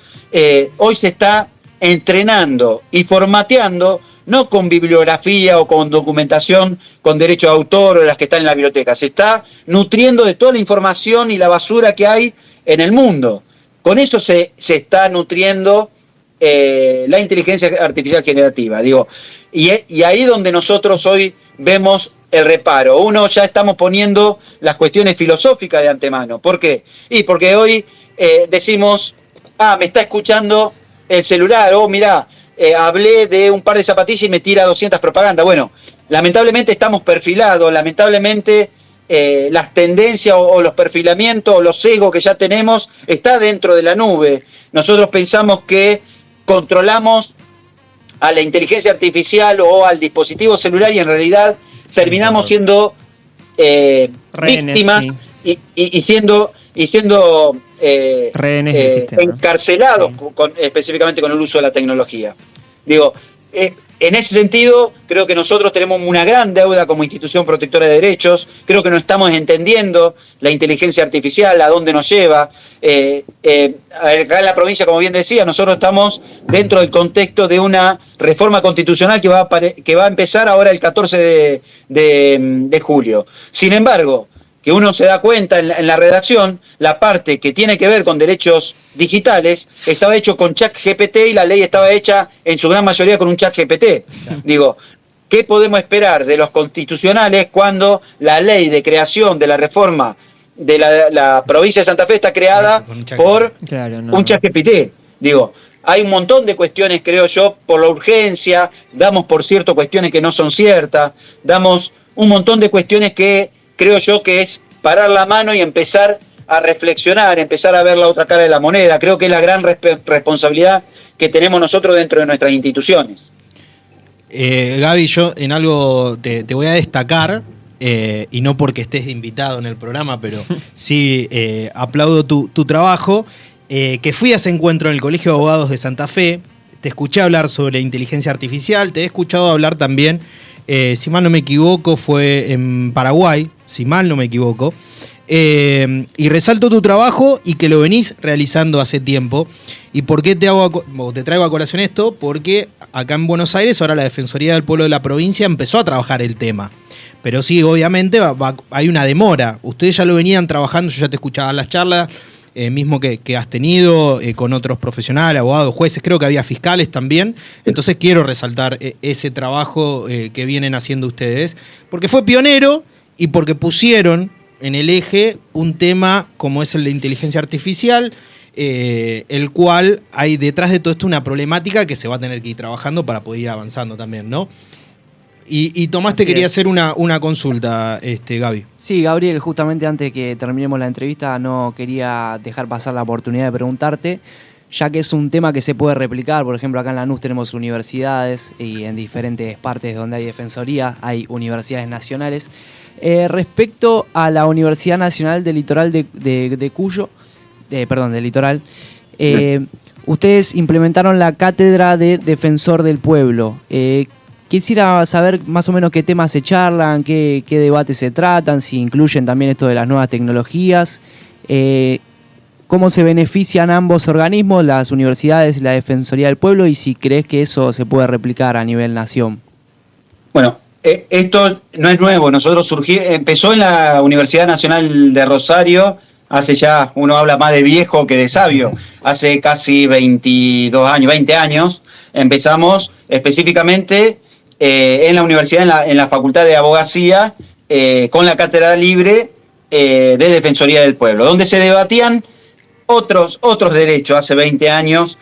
hoy se está entrenando y formateando, no con bibliografía o con documentación con derecho de autor o las que están en la biblioteca, se está nutriendo de toda la información y la basura que hay en el mundo. Con eso se está nutriendo la inteligencia artificial generativa, digo, y ahí donde nosotros hoy vemos el reparo. Uno, ya estamos poniendo las cuestiones filosóficas de antemano. ¿Por qué? Y porque hoy decimos, me está escuchando el celular, mirá, hablé de un par de zapatillas y me tira 200 propagandas. Bueno, lamentablemente estamos perfilados, lamentablemente las tendencias o los perfilamientos o los sesgos que ya tenemos está dentro de la nube. Nosotros pensamos que controlamos a la inteligencia artificial o al dispositivo celular y en realidad terminamos siendo víctimas sí. y siendo rehenes del sistema, encarcelados específicamente con el uso de la tecnología. Digo, en ese sentido, creo que nosotros tenemos una gran deuda como institución protectora de derechos. Creo que no estamos entendiendo la inteligencia artificial, a dónde nos lleva. Acá en la provincia, como bien decía, nosotros estamos dentro del contexto de una reforma constitucional que va a empezar ahora el 14 de julio. Sin embargo, que uno se da cuenta en la redacción, la parte que tiene que ver con derechos digitales estaba hecho con ChatGPT y la ley estaba hecha en su gran mayoría con un ChatGPT. Digo, ¿qué podemos esperar de los constitucionales cuando la ley de creación de la reforma de la provincia de Santa Fe está creada por un ChatGPT? Digo, hay un montón de cuestiones, creo yo, por la urgencia, damos por cierto cuestiones que no son ciertas, damos un montón de cuestiones que creo yo que es parar la mano y empezar a reflexionar, empezar a ver la otra cara de la moneda. Creo que es la gran responsabilidad que tenemos nosotros dentro de nuestras instituciones. Gaby, yo en algo te voy a destacar, y no porque estés invitado en el programa, pero sí aplaudo tu trabajo, que fui a ese encuentro en el Colegio de Abogados de Santa Fe, te escuché hablar sobre inteligencia artificial, te he escuchado hablar también, si mal no me equivoco, fue en Paraguay, si mal no me equivoco, y resalto tu trabajo y que lo venís realizando hace tiempo. ¿Y por qué te traigo a colación esto? Porque acá en Buenos Aires ahora la Defensoría del Pueblo de la provincia empezó a trabajar el tema. Pero sí, obviamente hay una demora. Ustedes ya lo venían trabajando, yo ya te escuchaba en las charlas, mismo que has tenido con otros profesionales, abogados, jueces, creo que había fiscales también. Entonces quiero resaltar ese trabajo que vienen haciendo ustedes, porque fue pionero y porque pusieron en el eje un tema como es el de inteligencia artificial, el cual hay detrás de todo esto una problemática que se va a tener que ir trabajando para poder ir avanzando también, ¿no? Y Tomás, te quería hacer una consulta, Gaby. Sí, Gabriel, justamente antes que terminemos la entrevista no quería dejar pasar la oportunidad de preguntarte, ya que es un tema que se puede replicar. Por ejemplo, acá en Lanús tenemos universidades y en diferentes partes donde hay defensoría hay universidades nacionales. Respecto a la Universidad Nacional del Litoral de Cuyo, del Litoral, ustedes implementaron la cátedra de Defensor del Pueblo. Quisiera saber más o menos qué temas se charlan, qué debates se tratan, si incluyen también esto de las nuevas tecnologías, cómo se benefician ambos organismos, las universidades y la Defensoría del Pueblo, y si crees que eso se puede replicar a nivel nación. Bueno, esto no es nuevo. Nosotros empezó en la Universidad Nacional de Rosario, hace ya, uno habla más de viejo que de sabio, hace casi 20 años, empezamos específicamente en la universidad, en la Facultad de Abogacía, con la cátedra libre de Defensoría del Pueblo, donde se debatían otros derechos hace 20 años,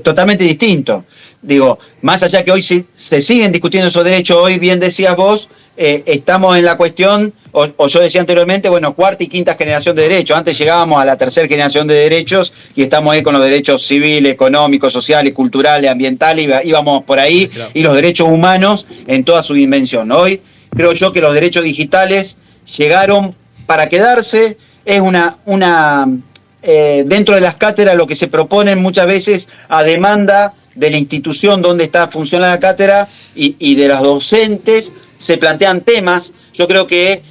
totalmente distintos. Digo, más allá que hoy se siguen discutiendo esos derechos, hoy bien decías vos, estamos en la cuestión, o yo decía anteriormente, bueno, cuarta y quinta generación de derechos. Antes llegábamos a la tercera generación de derechos y estamos ahí con los derechos civiles, económicos, sociales, culturales, ambientales, íbamos por ahí, y los derechos humanos en toda su dimensión. Hoy creo yo que los derechos digitales llegaron para quedarse. Es dentro de las cátedras lo que se proponen muchas veces a demanda de la institución donde está funcionando la cátedra y de los docentes se plantean temas. Yo creo que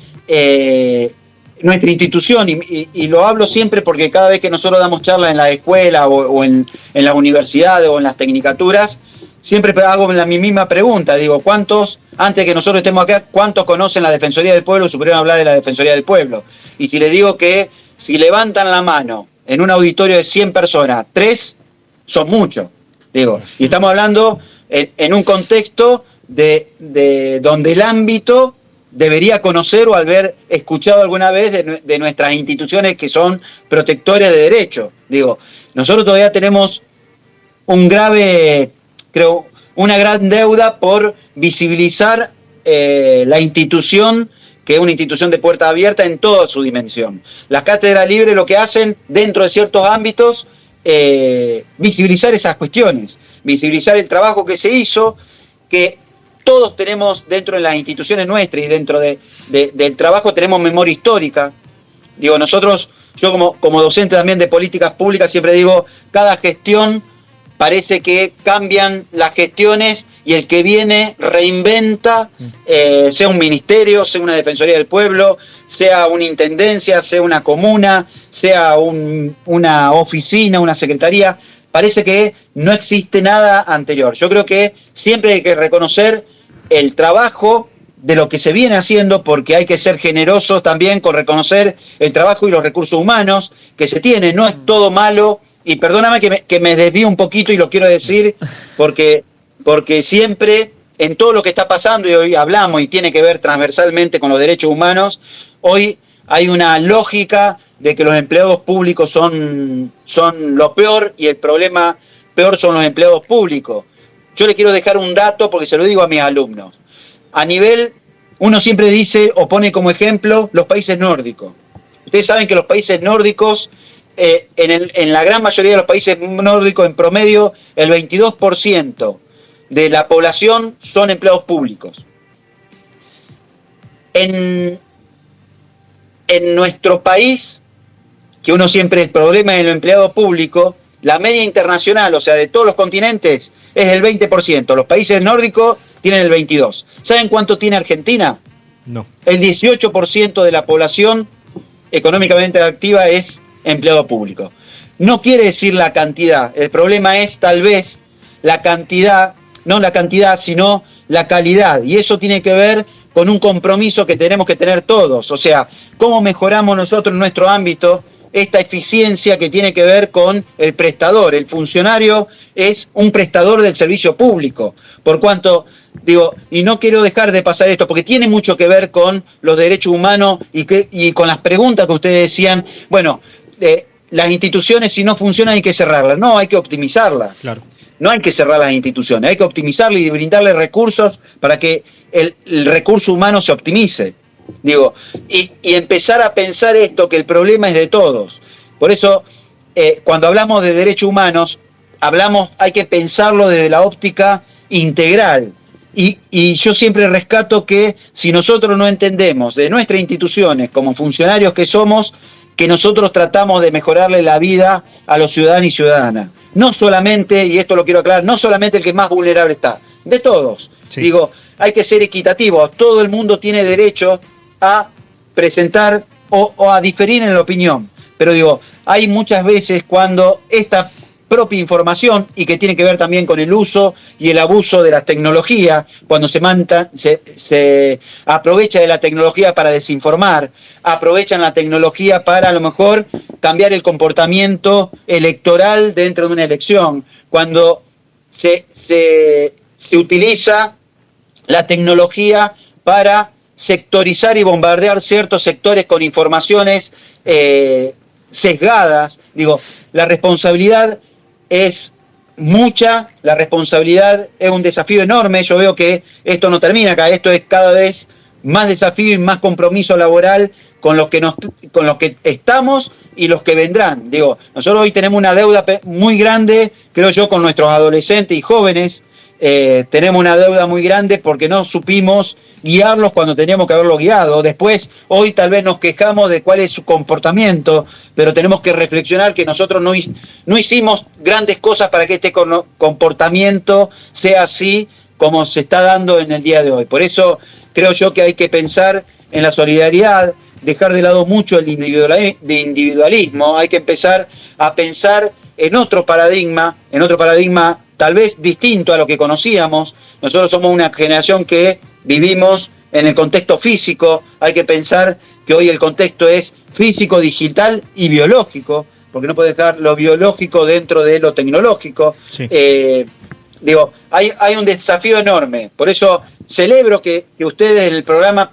nuestra institución, y lo hablo siempre porque cada vez que nosotros damos charlas en la escuela o en las universidades o en las tecnicaturas, siempre hago la misma pregunta. Digo, antes que nosotros estemos acá, ¿cuántos conocen la Defensoría del Pueblo? Supieron hablar de la Defensoría del Pueblo. Y si les digo que si levantan la mano en un auditorio de 100 personas, 3 son muchos. Digo, y estamos hablando en un contexto de donde el ámbito debería conocer o haber escuchado alguna vez de nuestras instituciones que son protectores de derechos. Digo, nosotros todavía tenemos un grave creo, una gran deuda por visibilizar la institución, que es una institución de puerta abierta en toda su dimensión. Las cátedras libres lo que hacen, dentro de ciertos ámbitos, visibilizar esas cuestiones, visibilizar el trabajo que se hizo, que todos tenemos dentro de las instituciones nuestras y dentro del trabajo tenemos memoria histórica. Digo, nosotros, yo como docente también de políticas públicas, siempre digo, cada gestión parece que cambian las gestiones y el que viene reinventa, sea un ministerio, sea una defensoría del pueblo, sea una intendencia, sea una comuna, sea una oficina, una secretaría. Parece que no existe nada anterior. Yo creo que siempre hay que reconocer el trabajo de lo que se viene haciendo, porque hay que ser generosos también con reconocer el trabajo y los recursos humanos que se tienen. No es todo malo. Y perdóname que me desvío un poquito y lo quiero decir porque siempre en todo lo que está pasando, y hoy hablamos y tiene que ver transversalmente con los derechos humanos, hoy hay una lógica de que los empleados públicos son lo peor y el problema peor son los empleados públicos. Yo le quiero dejar un dato porque se lo digo a mis alumnos. A nivel, uno siempre dice o pone como ejemplo los países nórdicos. Ustedes saben que los países nórdicos, en la gran mayoría de los países nórdicos, en promedio, el 22% de la población son empleados públicos. En nuestro país, que uno siempre, el problema es el empleado público, la media internacional, o sea, de todos los continentes, es el 20%. Los países nórdicos tienen el 22%. ¿Saben cuánto tiene Argentina? No. El 18% de la población económicamente activa es empleado público. No quiere decir la cantidad, el problema es tal vez la cantidad, no la cantidad, sino la calidad, y eso tiene que ver con un compromiso que tenemos que tener todos, o sea, cómo mejoramos nosotros en nuestro ámbito esta eficiencia que tiene que ver con el prestador. El funcionario es un prestador del servicio público, por cuanto, digo, y no quiero dejar de pasar esto, porque tiene mucho que ver con los derechos humanos y con las preguntas que ustedes decían, bueno, las instituciones si no funcionan hay que cerrarlas. No, hay que optimizarlas. Claro. No hay que cerrar las instituciones, hay que optimizarlas y brindarle recursos para que el recurso humano se optimice. Digo, y empezar a pensar esto, que el problema es de todos. Por eso, cuando hablamos de derechos humanos, hay que pensarlo desde la óptica integral. Y yo siempre rescato que si nosotros no entendemos de nuestras instituciones como funcionarios que somos, que nosotros tratamos de mejorarle la vida a los ciudadanos y ciudadanas. No solamente, y esto lo quiero aclarar, no solamente el que más vulnerable está, de todos. Sí. Digo, hay que ser equitativos, todo el mundo tiene derecho a presentar o a diferir en la opinión. Pero digo, hay muchas veces cuando esta propia información, y que tiene que ver también con el uso y el abuso de la tecnología, cuando se aprovecha de la tecnología para desinformar, aprovechan la tecnología para a lo mejor cambiar el comportamiento electoral dentro de una elección, cuando se utiliza la tecnología para sectorizar y bombardear ciertos sectores con informaciones sesgadas. Digo, la responsabilidad es mucha, la responsabilidad es un desafío enorme. Yo veo que esto no termina acá, esto es cada vez más desafío y más compromiso laboral con los que estamos y los que vendrán. Digo, nosotros hoy tenemos una deuda muy grande, creo yo, con nuestros adolescentes y jóvenes. Tenemos una deuda muy grande porque no supimos guiarlos cuando teníamos que haberlos guiado. Después, hoy tal vez nos quejamos de cuál es su comportamiento, pero tenemos que reflexionar que nosotros no hicimos grandes cosas para que este comportamiento sea así como se está dando en el día de hoy. Por eso creo yo que hay que pensar en la solidaridad, dejar de lado mucho el individualismo, hay que empezar a pensar en otro paradigma tal vez distinto a lo que conocíamos. Nosotros somos una generación que vivimos en el contexto físico. Hay que pensar que hoy el contexto es físico, digital y biológico, porque no puede dejar lo biológico dentro de lo tecnológico. Sí. Digo, hay un desafío enorme. Por eso celebro que ustedes en el programa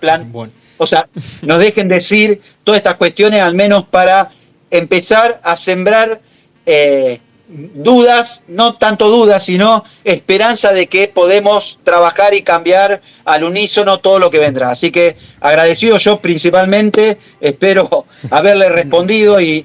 nos dejen decir todas estas cuestiones, al menos para empezar a sembrar dudas, no tanto dudas, sino esperanza de que podemos trabajar y cambiar al unísono todo lo que vendrá. Así que agradecido yo principalmente, espero haberle respondido y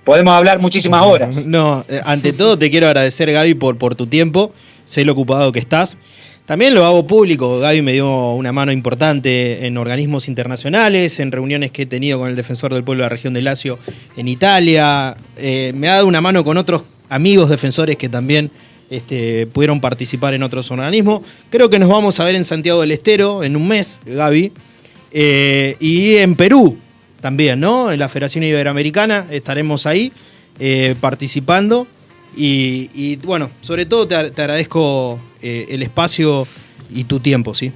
podemos hablar muchísimas horas. No, ante todo te quiero agradecer, Gaby, por tu tiempo, sé lo ocupado que estás. También lo hago público, Gaby me dio una mano importante en organismos internacionales, en reuniones que he tenido con el defensor del pueblo de la región de Lacio en Italia, me ha dado una mano con otros amigos defensores que también pudieron participar en otros organismos. Creo que nos vamos a ver en Santiago del Estero en un mes, Gaby, y en Perú también, ¿no? En la Federación Iberoamericana estaremos ahí participando. Y bueno, sobre todo te agradezco el espacio y tu tiempo, ¿sí?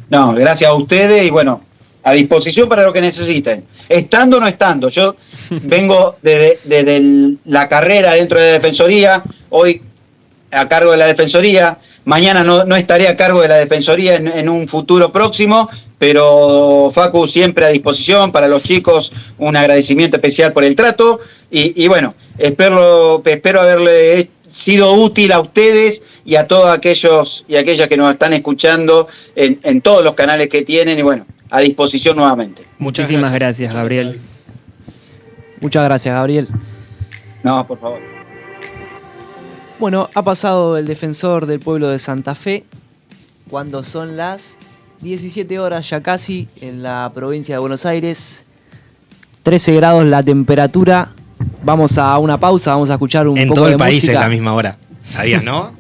No, gracias a ustedes y bueno, a disposición para lo que necesiten. Estando o no estando, yo vengo desde la carrera dentro de la Defensoría, hoy a cargo de la Defensoría, mañana no estaré a cargo de la Defensoría en un futuro próximo, pero Facu siempre a disposición para los chicos, un agradecimiento especial por el trato y bueno, espero haberle sido útil a ustedes y a todos aquellos y aquellas que nos están escuchando en todos los canales que tienen y bueno, a disposición nuevamente. Muchísimas gracias, Gabriel. Muchas gracias, Gabriel. No, por favor. Bueno, ha pasado el defensor del pueblo de Santa Fe cuando son las 17 horas ya casi en la provincia de Buenos Aires. 13 grados la temperatura. Vamos a una pausa, vamos a escuchar un poco de música. En todo el país es la misma hora. ¿Sabías, no?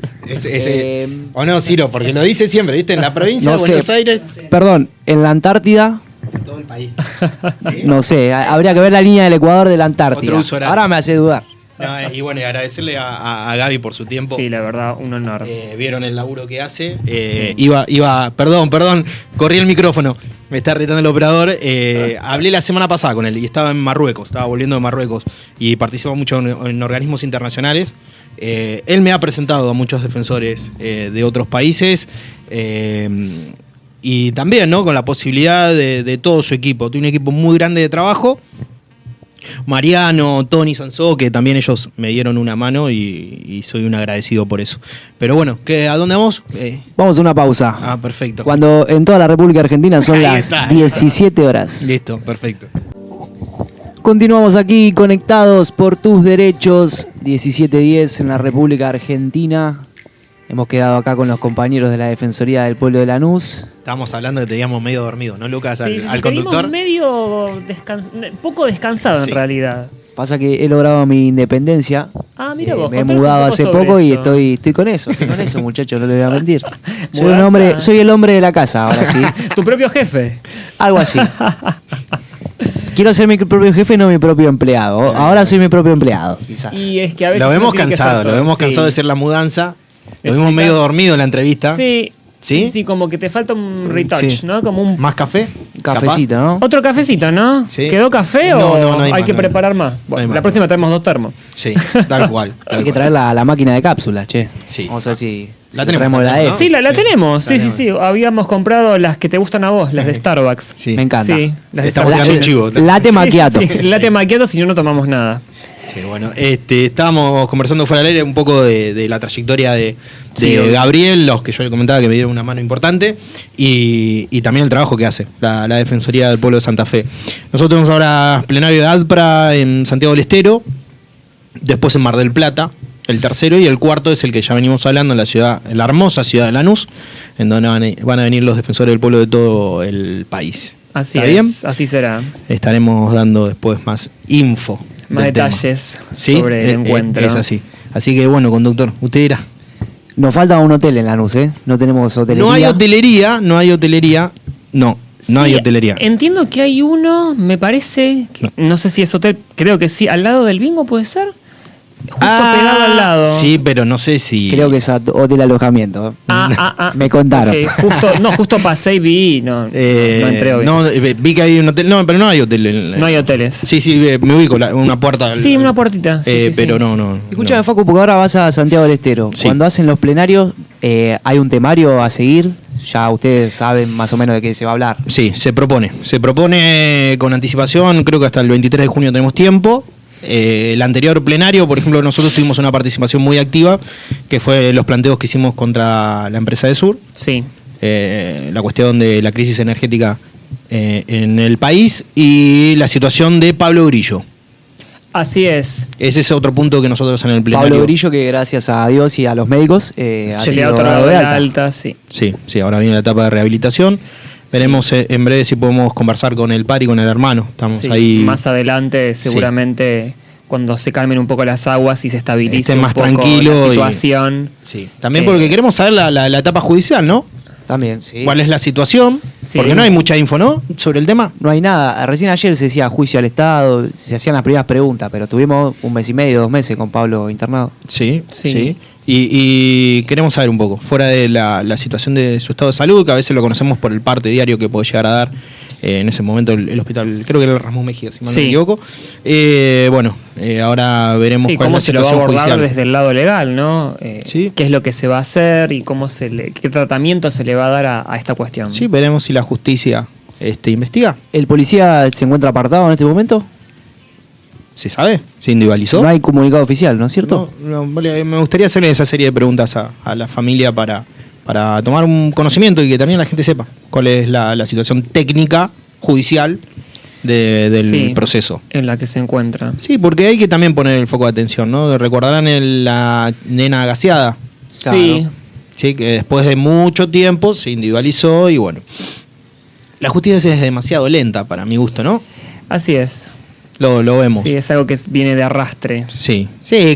¿O no, Ciro? Porque lo dice siempre, ¿viste? En la provincia de Buenos Aires. Perdón, en la Antártida. En todo el país. ¿Sí? No sé, habría que ver la línea del Ecuador de la Antártida. Otro uso horario. Ahora me hace dudar. No, y bueno, y agradecerle a Gaby por su tiempo. Sí, la verdad, un honor. Vieron el laburo que hace. Sí. Perdón, corrí el micrófono. Me está retando el operador. Hablé la semana pasada con él y estaba en Marruecos, estaba volviendo de Marruecos y participa mucho en organismos internacionales. Él me ha presentado a muchos defensores de otros países y también, ¿no? Con la posibilidad de todo su equipo. Tiene un equipo muy grande de trabajo. Mariano, Tony Sansó, que también ellos me dieron una mano y soy un agradecido por eso. Pero bueno, ¿a dónde vamos? Vamos a una pausa. Ah, perfecto. Cuando en toda la República Argentina son Ahí las está. 17 horas. Listo, perfecto. Continuamos aquí conectados por tus derechos. 17:10 en la República Argentina. Hemos quedado acá con los compañeros de la Defensoría del Pueblo de Lanús. Estábamos hablando que te veíamos medio dormido, ¿no, Lucas? Sí, Al te conductor. vimos medio poco descansado Sí. en realidad. Pasa que he logrado mi independencia. Ah, mira vos. Me he contanos mudado un poco hace sobre poco y eso. estoy con eso, muchachos, no le voy a mentir. Mudanza. Soy el hombre de la casa, ahora sí. Tu propio jefe. Algo así. Quiero ser mi propio jefe, no mi propio empleado. Ahora soy mi propio empleado, quizás. Y es que a veces Lo vemos uno tiene que cansado, hacer lo todo, vemos sí. cansado de hacer la mudanza. Lo vimos Necesitas- medio dormido en la entrevista. Sí. ¿Sí? Sí, como que te falta un retouch, Sí. ¿no? Como un ¿Más café? Cafecito, ¿no? otro cafecito, ¿no? Sí. ¿Quedó café No, o no hay hay más, que no. preparar más? Bueno, hay más. la próxima traemos 2 termos. Capaz. Sí, tal cual. Hay que traer la máquina de cápsulas, che. Sí. Vamos a ver si La tenemos, traemos la ¿no? F. Sí, la Sí. tenemos. Sí, La sí, sí. Habíamos comprado las que te gustan a vos, las de Starbucks. Sí. Me encanta. Sí, las de Estamos Starbucks. tirando un chivo. Latte macchiato. Sí, sí, latte macchiato si no, no tomamos nada. Sí, bueno, estábamos conversando fuera del aire un poco de la trayectoria de Sí, obvio. Gabriel, los que yo le comentaba que me dieron una mano importante, y también el trabajo que hace la Defensoría del Pueblo de Santa Fe. Nosotros tenemos ahora plenario de ADPRA en Santiago del Estero, después en Mar del Plata, el tercero, y el cuarto es el que ya venimos hablando en la hermosa ciudad de Lanús, en donde van a venir los defensores del pueblo de todo el país. Así ¿Está es, bien? así será. Estaremos dando después más info. Más del tema. detalles Sí, sobre el encuentro. Es así. Así que bueno, conductor, usted dirá. Nos falta un hotel en Lanús, ¿eh? No tenemos hotelería. No hay hotelería. No hay Sí, hotelería. Entiendo que hay uno, me parece, no sé si es hotel, creo que sí, al lado del bingo puede ser. Justo pegado al lado. Sí, pero no sé si. Creo que es hotel alojamiento. Me contaron. Ok, justo pasé y vi, no entré obvio. No, vi que hay un hotel. No, pero no hay hotel. No hay hoteles. Sí, me ubico, una puerta. Sí, una puertita. Sí, sí, pero sí. no. Escúchame, no. Facu, porque ahora vas a Santiago del Estero. Sí. Cuando hacen los plenarios, ¿hay un temario a seguir? Ya ustedes saben más o menos de qué se va a hablar. Sí, se propone con anticipación, creo que hasta el 23 de junio tenemos tiempo. El anterior plenario, por ejemplo, nosotros tuvimos una participación muy activa, que fue los planteos que hicimos contra la empresa de Sur. Sí. La cuestión de la crisis energética en el país y la situación de Pablo Grillo. Así es. Ese es otro punto que nosotros en el plenario... Pablo Grillo, que gracias a Dios y a los médicos ha Se le sido ha otorgado dado de el alta. alta, sí. Sí, ahora viene la etapa de rehabilitación. Veremos en breve si podemos conversar con el par y con el hermano. Estamos Sí, ahí. más adelante, seguramente, cuando se calmen un poco las aguas y se estabilice Estén un más poco tranquilo la y- situación. Sí. También porque queremos saber la etapa judicial, ¿no? También, sí. ¿Cuál es la situación? Sí. Porque no hay mucha info, ¿no? Sobre el tema. No hay nada. Recién ayer se decía juicio al Estado, se hacían las primeras preguntas, pero tuvimos 1 mes y medio, 2 meses con Pablo internado. Sí, Sí. sí. Y queremos saber un poco, fuera de la situación de su estado de salud, que a veces lo conocemos por el parte diario que puede llegar a dar en ese momento el hospital, creo que era el Ramón Mejía, si mal no Sí. me equivoco. Ahora veremos Sí, cuál cómo es la se lo va a situación abordar judicial. desde el lado legal, ¿no? Sí. ¿Qué es lo que se va a hacer y qué tratamiento se le va a dar a esta cuestión? Sí, veremos si la justicia investiga. ¿El policía se encuentra apartado en este momento? ¿Se sabe? ¿Se individualizó? No hay comunicado oficial, ¿no es cierto? Vale, me gustaría hacerle esa serie de preguntas a la familia para tomar un conocimiento y que también la gente sepa cuál es la situación técnica, judicial del Sí, proceso. en la que se encuentra. Sí, porque hay que también poner el foco de atención, ¿no? Recordarán la nena gaseada, Sí, ¿sí? Que después de mucho tiempo se individualizó y bueno. La justicia es demasiado lenta para mi gusto, ¿no? así es. Lo vemos. Sí, es algo que viene de arrastre Sí,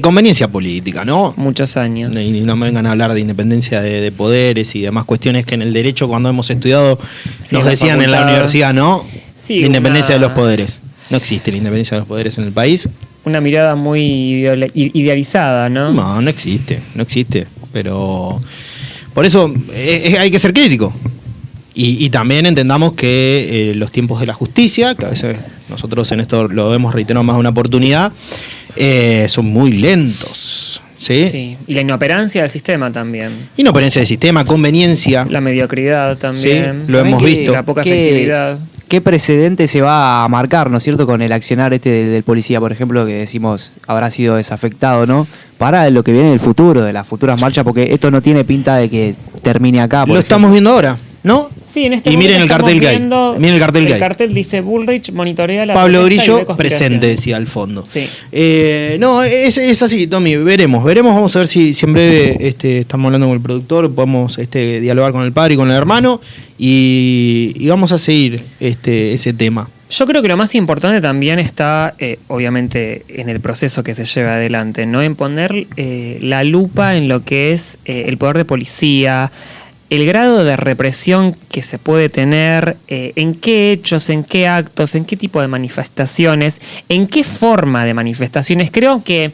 conveniencia política, ¿no? muchos años. Y no me vengan a hablar de independencia de poderes y demás cuestiones que en el derecho, cuando hemos estudiado, Sí, nos en la decían en la facultad. universidad, ¿no? Sí, la independencia una- de los poderes. No existe la independencia de los poderes en el país. Una mirada muy idealizada, ¿no? No existe. Pero por eso hay que ser crítico. Y también entendamos que los tiempos de la justicia, que a veces nosotros en esto lo hemos reiterado más de una oportunidad, son muy lentos. ¿Sí? Sí. Y la inoperancia del sistema también. Inoperencia del sistema, conveniencia. La mediocridad también. Sí, lo hemos También visto. La poca efectividad. ¿Qué precedente se va a marcar, ¿no es cierto?, con el accionar del policía, por ejemplo, que decimos habrá sido desafectado, ¿no? Para lo que viene en el futuro, de las futuras marchas, porque esto no tiene pinta de que termine acá. por Lo ejemplo. estamos viendo ahora, ¿no? Sí, en este Y momento miren el estamos cartel que hay. viendo- Miren el cartel que hay. El cartel dice Bullrich monitorea la Pablo protesta y ve Grillo conspiración. presente, decía al fondo. Sí. No, es así, Tommy, veremos, vamos a ver si en breve estamos hablando con el productor, podemos dialogar con el padre y con el hermano y vamos a seguir ese tema. Yo creo que lo más importante también está, obviamente, en el proceso que se lleva adelante, ¿no? En poner la lupa en lo que es el poder de policía, el grado de represión que se puede tener, en qué hechos, en qué actos, en qué tipo de manifestaciones, en qué forma de manifestaciones. Creo que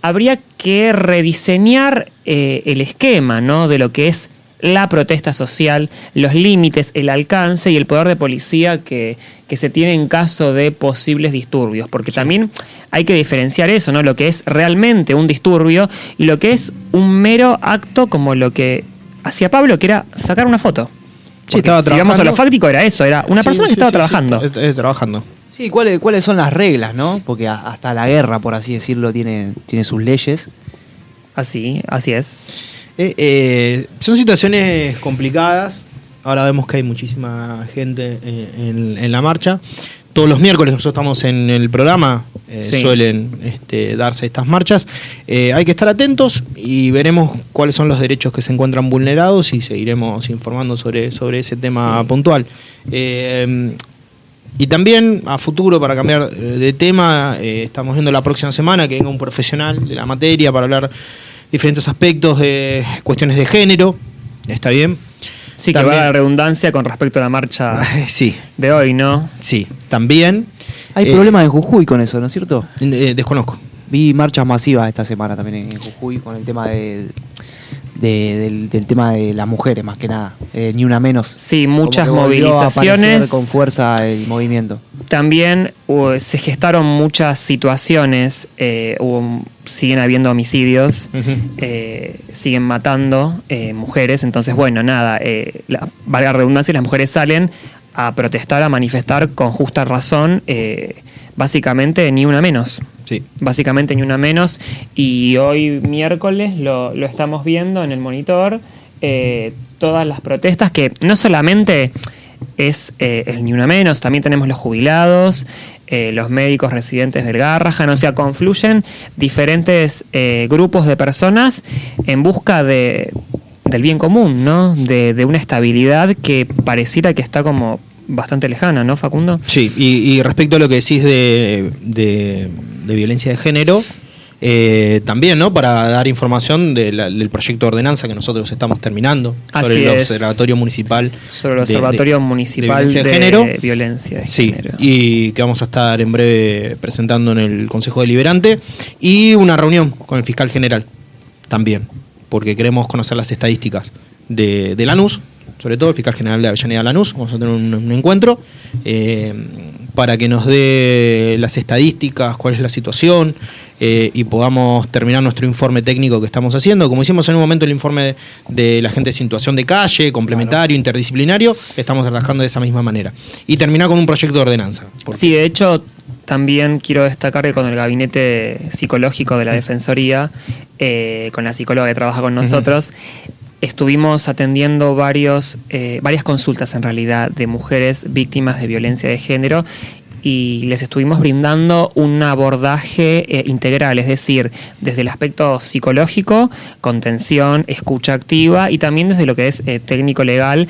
habría que rediseñar el esquema, ¿no?, de lo que es la protesta social, los límites, el alcance y el poder de policía que se tiene en caso de posibles disturbios. Porque también hay que diferenciar eso, ¿no? Lo que es realmente un disturbio y lo que es un mero acto como lo que hacía Pablo, que era sacar una foto. Sí, Porque estaba si vamos a lo trabajando. fáctico, era eso, era una persona que estaba trabajando. Trabajando. Sí, ¿cuáles son las reglas, no? Porque hasta la guerra, por así decirlo, tiene sus leyes. Así es. Son situaciones complicadas. Ahora vemos que hay muchísima gente en la marcha. Todos los miércoles nosotros estamos en el programa, Sí. suelen darse estas marchas. Hay que estar atentos y veremos cuáles son los derechos que se encuentran vulnerados y seguiremos informando sobre ese tema Sí. puntual. Y también a futuro, para cambiar de tema, estamos viendo la próxima semana que venga un profesional de la materia para hablar diferentes aspectos de cuestiones de género. ¿Está bien? Sí, También- que va a la redundancia con respecto a la marcha Sí, de hoy, ¿no? sí. También. Hay problemas en Jujuy con eso, ¿no es cierto? Desconozco. Vi marchas masivas esta semana también en Jujuy con el tema del tema de las mujeres, más que nada. Ni una menos. Sí, muchas Como que volvió a aparecer movilizaciones. con fuerza el movimiento. También se gestaron muchas situaciones, siguen habiendo homicidios, siguen matando mujeres, entonces bueno, nada, valga la redundancia, las mujeres salen a protestar, a manifestar con justa razón, básicamente ni una menos. Sí. Básicamente ni una menos. Y hoy miércoles lo estamos viendo en el monitor, todas las protestas que no solamente es el ni una menos, también tenemos los jubilados, los médicos residentes del Garrahan, o sea, confluyen diferentes grupos de personas en busca del bien común, ¿no? De una estabilidad que pareciera que está como bastante lejana, ¿no, Facundo? Sí, y respecto a lo que decís de violencia de género, también, ¿no? Para dar información del proyecto de ordenanza que nosotros estamos terminando sobre el Observatorio Municipal. Sobre el Observatorio Municipal de Género. Violencia de Sí, Género. y que vamos a estar en breve presentando en el Consejo Deliberante. Y una reunión con el fiscal general también, porque queremos conocer las estadísticas de Lanús, sobre todo el fiscal general de Avellaneda Lanús. Vamos a tener un encuentro para que nos dé las estadísticas, cuál es la situación, y podamos terminar nuestro informe técnico que estamos haciendo. Como hicimos en un momento el informe de la gente en situación de calle, complementario, interdisciplinario, estamos trabajando de esa misma manera. Y terminar con un proyecto de ordenanza. Sí, de hecho, también quiero destacar que con el gabinete psicológico de la Defensoría, con la psicóloga que trabaja con nosotros, estuvimos atendiendo varias consultas en realidad de mujeres víctimas de violencia de género, y les estuvimos brindando un abordaje integral, es decir, desde el aspecto psicológico, contención, escucha activa, y también desde lo que es técnico-legal,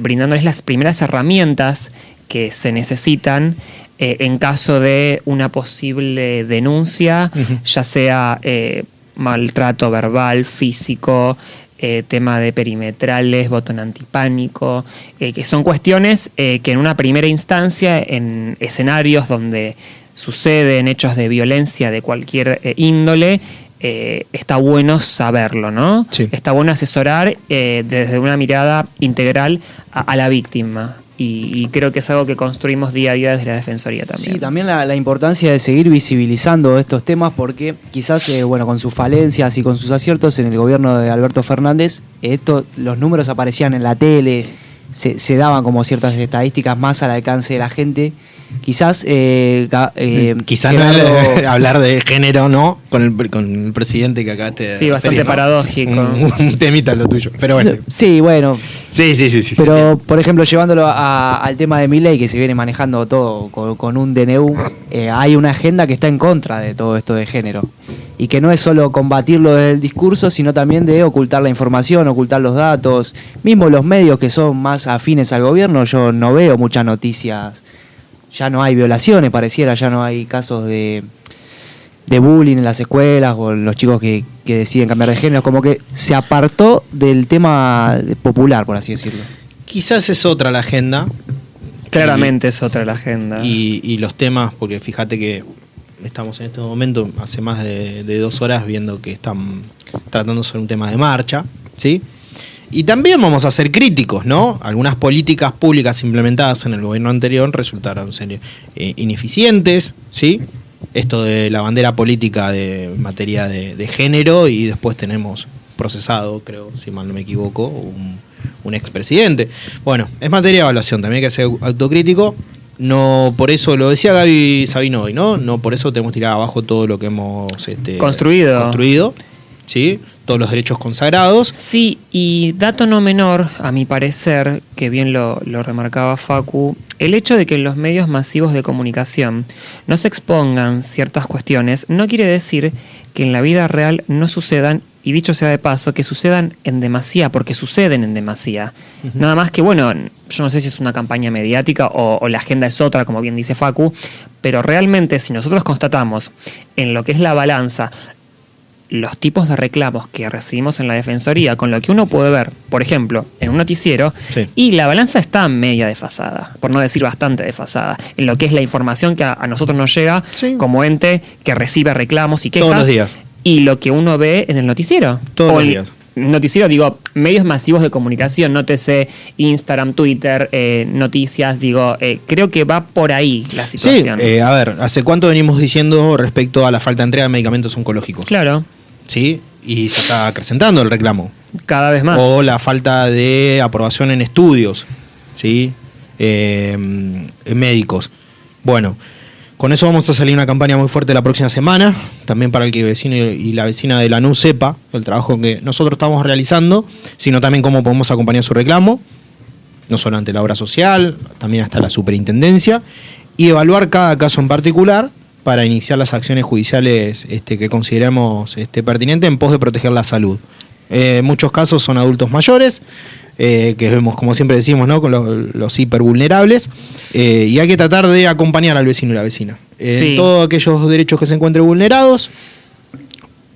brindándoles las primeras herramientas que se necesitan en caso de una posible denuncia, ya sea maltrato verbal, físico, tema de perimetrales, botón antipánico, que son cuestiones que en una primera instancia, en escenarios donde suceden hechos de violencia de cualquier índole, está bueno saberlo, ¿no? Sí. Está bueno asesorar desde una mirada integral a la víctima. Y creo que es algo que construimos día a día desde la Defensoría también. Sí, también la importancia de seguir visibilizando estos temas, porque quizás, con sus falencias y con sus aciertos en el gobierno de Alberto Fernández, los números aparecían en la tele, se daban como ciertas estadísticas más al alcance de la gente. Quizás quizás no hablar de género, ¿no? Con el presidente que acá te sí, bastante paradójico. Un temita lo tuyo, pero bueno. Sí, bueno. Sí. Pero, por ejemplo, llevándolo al tema de Milei, que se viene manejando todo con un DNU, hay una agenda que está en contra de todo esto de género. Y que no es solo combatirlo desde el discurso, sino también de ocultar la información, ocultar los datos. Mismo los medios que son más afines al gobierno, yo no veo muchas noticias. Ya no hay violaciones, pareciera, ya no hay casos de bullying en las escuelas o los chicos que deciden cambiar de género. Como que se apartó del tema popular, por así decirlo. Quizás es otra la agenda. Claramente es otra la agenda. Y los temas, porque fíjate que estamos en este momento, hace más de 2 horas, viendo que están tratando sobre un tema de marcha, ¿sí? Y también vamos a ser críticos, ¿no? Algunas políticas públicas implementadas en el gobierno anterior resultaron ser ineficientes, ¿sí? Esto de la bandera política de materia de género, y después tenemos procesado, creo, si mal no me equivoco, un expresidente. Bueno, es materia de evaluación, también hay que ser autocrítico. No, por eso lo decía Gaby Sabino hoy, ¿no? No por eso tenemos que tirar abajo todo lo que hemos construido, ¿sí? Todos los derechos consagrados. Sí, y dato no menor, a mi parecer, que bien lo remarcaba Facu, el hecho de que en los medios masivos de comunicación no se expongan ciertas cuestiones no quiere decir que en la vida real no sucedan, y dicho sea de paso, que sucedan en demasía, porque suceden en demasía. Nada más que, bueno, yo no sé si es una campaña mediática o la agenda es otra, como bien dice Facu, pero realmente si nosotros constatamos en lo que es la balanza los tipos de reclamos que recibimos en la Defensoría con lo que uno puede ver, por ejemplo, en un noticiero, sí, y la balanza está media desfasada, por no decir bastante desfasada, en lo que es la información que a nosotros nos llega, sí, como ente que recibe reclamos y quejas. Todos los días. Y lo que uno ve en el noticiero. Todos los días. Noticiero, digo, medios masivos de comunicación, nótese Instagram, Twitter, noticias, digo, creo que va por ahí la situación. Sí, a ver, ¿hace cuánto venimos diciendo respecto a la falta de entrega de medicamentos oncológicos? Claro. Sí, y se está acrecentando el reclamo. Cada vez más. O la falta de aprobación en estudios, ¿sí? Médicos. Bueno, Con eso vamos a salir una campaña muy fuerte la próxima semana, también para el que el vecino y la vecina de Lanús sepa el trabajo que nosotros estamos realizando, sino también cómo podemos acompañar su reclamo, no solo ante la obra social, también hasta la superintendencia, y evaluar cada caso en particular para iniciar las acciones judiciales que consideremos pertinentes en pos de proteger la salud. Muchos casos son adultos mayores, que vemos, como siempre decimos, ¿no? Con los hipervulnerables, y hay que tratar de acompañar al vecino y la vecina. Sí. Todos aquellos derechos que se encuentren vulnerados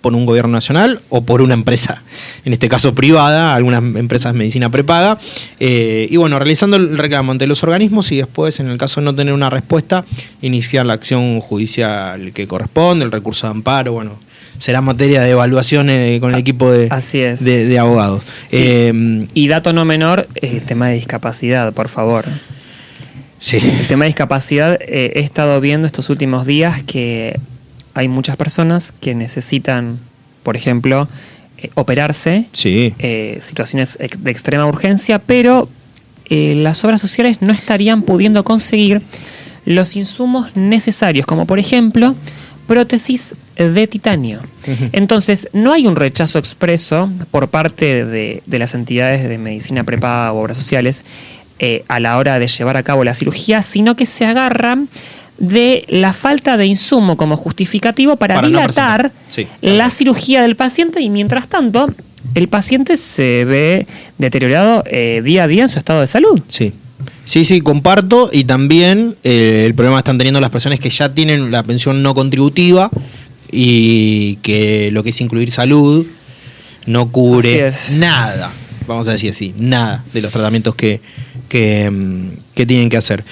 por un gobierno nacional o por una empresa, en este caso privada, algunas empresas de medicina prepaga, y bueno, realizando el reclamo ante los organismos y después, en el caso de no tener una respuesta, iniciar la acción judicial que corresponde, el recurso de amparo, bueno, será materia de evaluación con el equipo Así es. de abogados. Sí. Y dato no menor, el tema de discapacidad, por favor. Sí. El tema de discapacidad, he estado viendo estos últimos días que hay muchas personas que necesitan, por ejemplo, operarse, Sí. situaciones de extrema urgencia, pero las obras sociales no estarían pudiendo conseguir los insumos necesarios, como por ejemplo prótesis de titanio. Entonces, no hay un rechazo expreso por parte de las entidades de medicina prepaga o obras sociales a la hora de llevar a cabo la cirugía, sino que se agarran de la falta de insumo como justificativo para dilatar no sí, la cirugía del paciente, y mientras tanto el paciente se ve deteriorado día a día en su estado de salud. Sí. Sí, comparto, y también el problema que están teniendo las personas que ya tienen la pensión no contributiva y que lo que es incluir salud no cubre nada, vamos a decir así, nada de los tratamientos que tienen que hacer.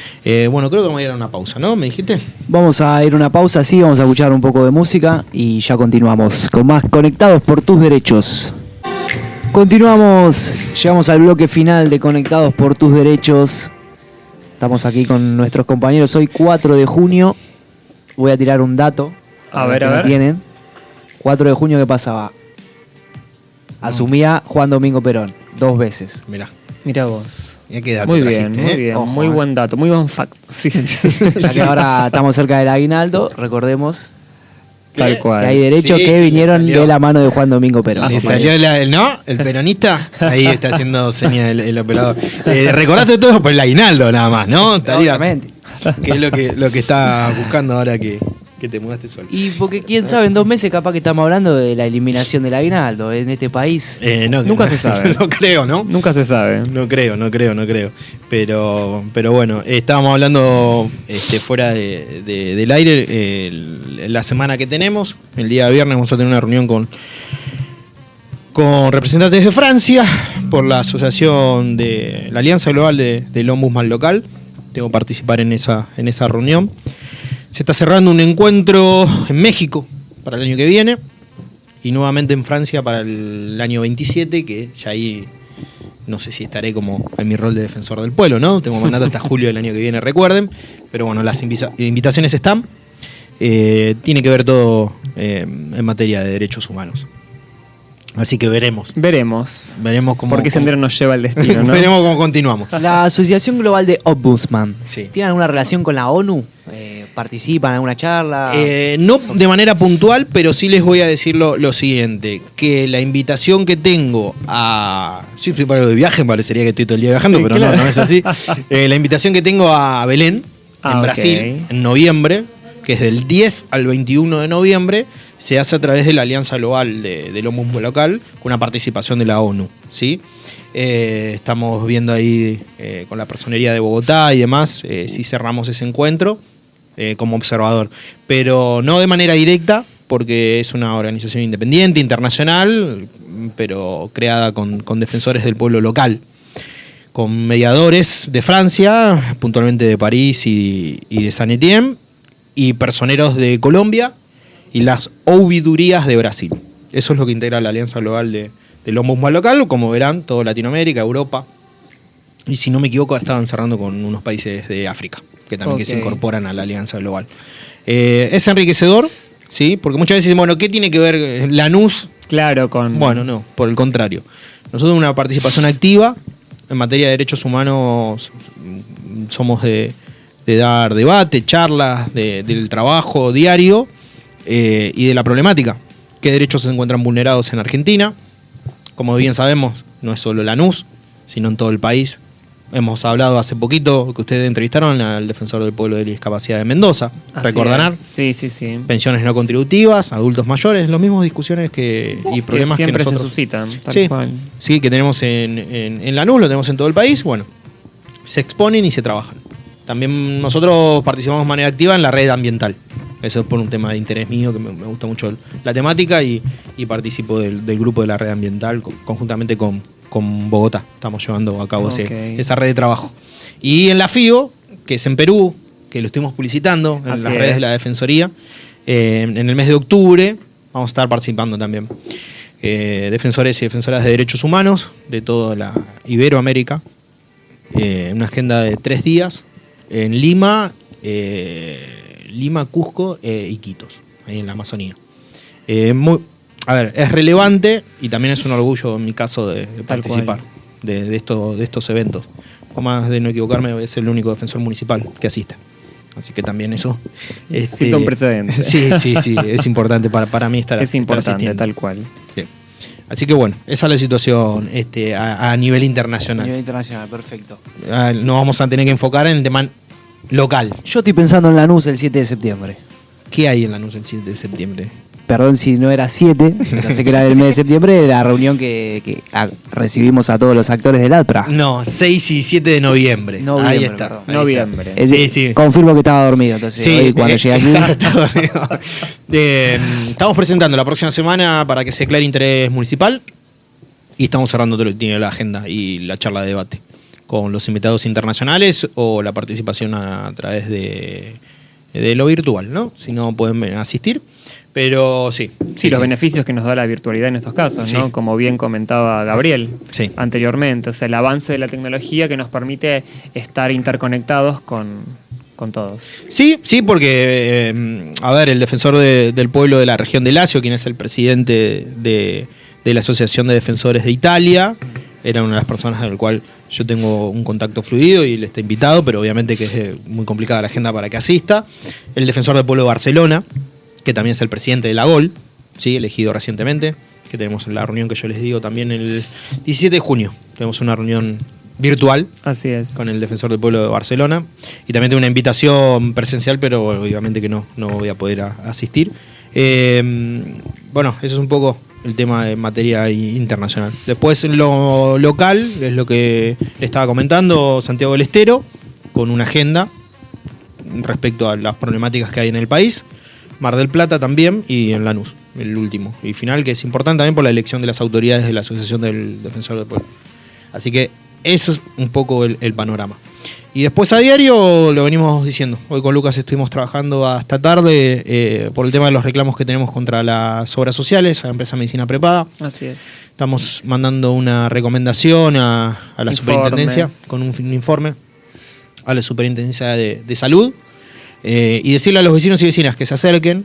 Bueno, creo que vamos a ir a una pausa, ¿no? ¿Me dijiste? Vamos a ir a una pausa, sí, vamos a escuchar un poco de música y ya continuamos con más Conectados por tus Derechos. Continuamos, llegamos al bloque final de Conectados por tus Derechos. Estamos aquí con nuestros compañeros. Hoy 4 de junio. Voy a tirar un dato. A ver, que a ver. Tienen. 4 de junio, ¿qué pasaba? Asumía Juan Domingo Perón 2 veces. Mirá. Mira vos. Mirá qué dato Muy trajiste, bien, muy bien. Ojo, muy buen dato, muy buen fact. Sí. Ya que ahora estamos cerca del aguinaldo, recordemos Tal que cual. hay derechos Sí, que sí, vinieron le salió. de la mano de Juan Domingo Perón. Le salió el peronista. Ahí está haciendo señas el operador. Recordaste todo eso por el aguinaldo nada más, ¿no? Estaría, Obviamente. que es lo que está buscando ahora que te mudaste solo. Y porque quién sabe, en 2 meses capaz que estamos hablando de la eliminación del aguinaldo en este país. Nunca se sabe. No creo, ¿no? Nunca se sabe. No creo. Pero bueno, estábamos hablando fuera del aire la semana que tenemos. El día viernes vamos a tener una reunión con representantes de Francia por la asociación de la Alianza Global del Ombudsman Local. Tengo que participar en esa reunión. Se está cerrando un encuentro en México para el año que viene y nuevamente en Francia para el año 27, que ya ahí no sé si estaré como en mi rol de defensor del pueblo, ¿no? Tengo mandato hasta julio del año que viene, recuerden, pero bueno, las invitaciones están. Tiene que ver todo en materia de derechos humanos. Así que veremos. Veremos Cómo, por qué sendero nos lleva el destino, ¿no? Veremos cómo continuamos. La Asociación Global de Ombudsman, Sí. ¿tiene alguna relación con la ONU? ¿Participan en alguna charla? No de manera puntual, pero sí les voy a decir lo siguiente, que la invitación que tengo a... Sí, estoy para de viaje, parecería que estoy todo el día viajando, Sí, pero claro. no es así. La invitación que tengo a Belén, en Brasil, ok. en noviembre, que es del 10 al 21 de noviembre, se hace a través de la Alianza Global del Ombudsman Local, con una participación de la ONU, ¿sí? Estamos viendo ahí con la personería de Bogotá y demás, si cerramos ese encuentro como observador, pero no de manera directa, porque es una organización independiente, internacional, pero creada con defensores del pueblo local, con mediadores de Francia, puntualmente de París y de Saint-Étienne, y personeros de Colombia y las ouvidurías de Brasil. Eso es lo que integra la Alianza Global del Ombudsman Local, como verán, toda Latinoamérica, Europa, y si no me equivoco estaban cerrando con unos países de África, que también que se incorporan a la Alianza Global. Es enriquecedor, ¿sí? Porque muchas veces dicen, bueno, ¿qué tiene que ver Lanús? Claro, con... Bueno, no, por el contrario. Nosotros una participación activa en materia de derechos humanos somos de de dar debate, charlas, del trabajo diario y de la problemática. ¿Qué derechos se encuentran vulnerados en Argentina? Como bien sabemos, no es solo Lanús, sino en todo el país. Hemos hablado hace poquito que ustedes entrevistaron al defensor del pueblo de la discapacidad de Mendoza. Así ¿Recordarán? es. Sí, sí, sí. Pensiones no contributivas, adultos mayores, las mismas discusiones y problemas que siempre nosotros se suscitan, tal sí, cual. sí, que tenemos en Lanús, lo tenemos en todo el país. Bueno, se exponen y se trabajan. También nosotros participamos de manera activa en la red ambiental. Eso es por un tema de interés mío, que me gusta mucho la temática y participo del grupo de la red ambiental conjuntamente con Bogotá. Estamos llevando a cabo esa red de trabajo. Y en la FIO, que es en Perú, que lo estuvimos publicitando en Así las redes es. de la Defensoría, en el mes de octubre vamos a estar participando también. Defensores y defensoras de derechos humanos de toda la Iberoamérica, en una agenda de 3 días en Lima, Cusco y Iquitos, ahí en la Amazonía. Es relevante y también es un orgullo en mi caso de participar de estos eventos. O más de no equivocarme, es el único defensor municipal que asiste. Así que también eso... Cita un precedente. Sí, es importante para mí estar Es importante, asistiendo. tal cual. Bien. Así que bueno, esa es la situación a nivel internacional. A nivel internacional, perfecto. Nos vamos a tener que enfocar en el tema local. Yo estoy pensando en Lanús el 7 de septiembre. ¿Qué hay en Lanús el 7 de septiembre? Perdón si no era 7, no sé que era del mes de septiembre, la reunión que recibimos a todos los actores del ALPRA. No, 6 y 7 de noviembre. Ahí está. perdón. Ahí Noviembre. está. Sí. Confirmo que estaba dormido, entonces hoy cuando llegué aquí... Está dormido. Estamos presentando la próxima semana para que se declare interés municipal y estamos cerrando todo lo que tiene la agenda y la charla de debate con los invitados internacionales o la participación a través de lo virtual, ¿no? Si no pueden asistir. Pero sí. Sí, los beneficios que nos da la virtualidad en estos casos, ¿no? Sí. Como bien comentaba Gabriel anteriormente. O sea, el avance de la tecnología que nos permite estar interconectados con todos. Sí, porque, el defensor del pueblo de la región de Lacio, quien es el presidente de la Asociación de Defensores de Italia, era una de las personas con la cual yo tengo un contacto fluido y le está invitado, pero obviamente que es muy complicada la agenda para que asista. El defensor del pueblo de Barcelona, que también es el presidente de la GOL, ¿sí? Elegido recientemente, que tenemos la reunión que yo les digo también el 17 de junio. Tenemos una reunión virtual. Así es. Con el defensor del pueblo de Barcelona. Y también tengo una invitación presencial, pero obviamente que no voy a poder asistir. Eso es un poco el tema en materia internacional. Después en lo local, es lo que le estaba comentando Santiago del Estero, con una agenda respecto a las problemáticas que hay en el país. Mar del Plata también y en Lanús, el último y final, que es importante también por la elección de las autoridades de la Asociación del Defensor del Pueblo. Así que eso es un poco el panorama. Y después a diario lo venimos diciendo. Hoy con Lucas estuvimos trabajando hasta tarde por el tema de los reclamos que tenemos contra las obras sociales, a la empresa Medicina Prepaga. Así es. Estamos mandando una recomendación a la superintendencia con un informe a la superintendencia de salud. Y decirle a los vecinos y vecinas que se acerquen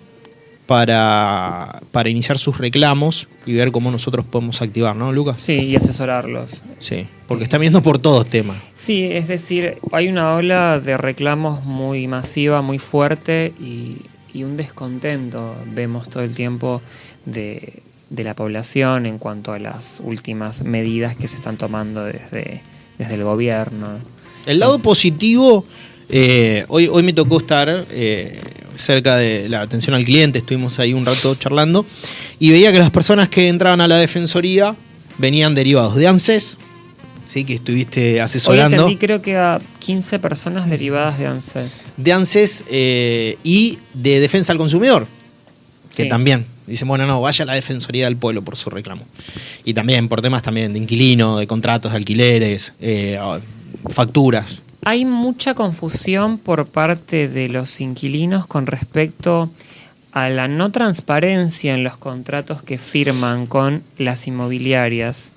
para iniciar sus reclamos y ver cómo nosotros podemos activar, ¿no, Lucas? Sí, y asesorarlos. Sí, porque están viendo por todos temas. Sí, es decir, hay una ola de reclamos muy masiva, muy fuerte y un descontento, vemos todo el tiempo, de la población en cuanto a las últimas medidas que se están tomando desde el gobierno. El lado positivo... Hoy me tocó estar cerca de la atención al cliente, estuvimos ahí un rato charlando y veía que las personas que entraban a la defensoría venían derivados de ANSES, ¿sí? Que estuviste asesorando. Hoy atendí creo que a 15 personas derivadas de ANSES. De ANSES y de Defensa al Consumidor, que también dicen, vaya a la Defensoría del Pueblo por su reclamo. Y también por temas también de inquilino, de contratos de alquileres, facturas. Hay mucha confusión por parte de los inquilinos con respecto a la no transparencia en los contratos que firman con las inmobiliarias.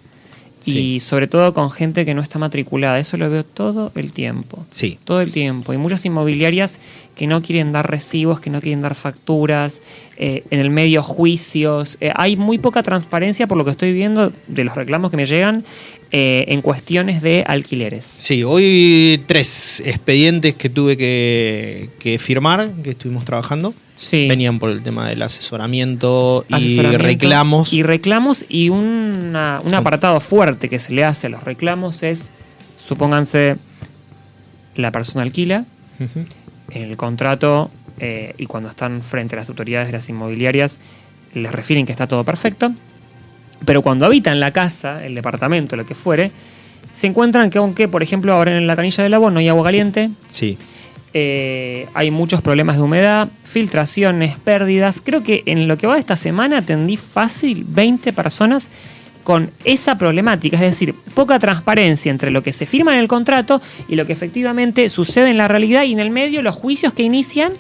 Y sobre todo con gente que no está matriculada. Eso lo veo todo el tiempo. Sí. Todo el tiempo. Y muchas inmobiliarias que no quieren dar recibos, que no quieren dar facturas, en el medio juicios. Hay muy poca transparencia por lo que estoy viendo de los reclamos que me llegan en cuestiones de alquileres. Sí, hoy 3 expedientes que tuve que firmar, que estuvimos trabajando. Sí. Venían por el tema del asesoramiento y Asesoramiento reclamos. Y reclamos y un apartado fuerte que se le hace a los reclamos es, supónganse, la persona alquila, Ujú. en el contrato y cuando están frente a las autoridades de las inmobiliarias les refieren que está todo perfecto, pero cuando habitan la casa, el departamento, lo que fuere, se encuentran que aunque, por ejemplo, ahora en la canilla del agua no hay agua caliente, Sí. hay muchos problemas de humedad, filtraciones, pérdidas. Creo que en lo que va de esta semana atendí fácil 20 personas con esa problemática, es decir, poca transparencia entre lo que se firma en el contrato y lo que efectivamente sucede en la realidad, y en el medio los juicios que inician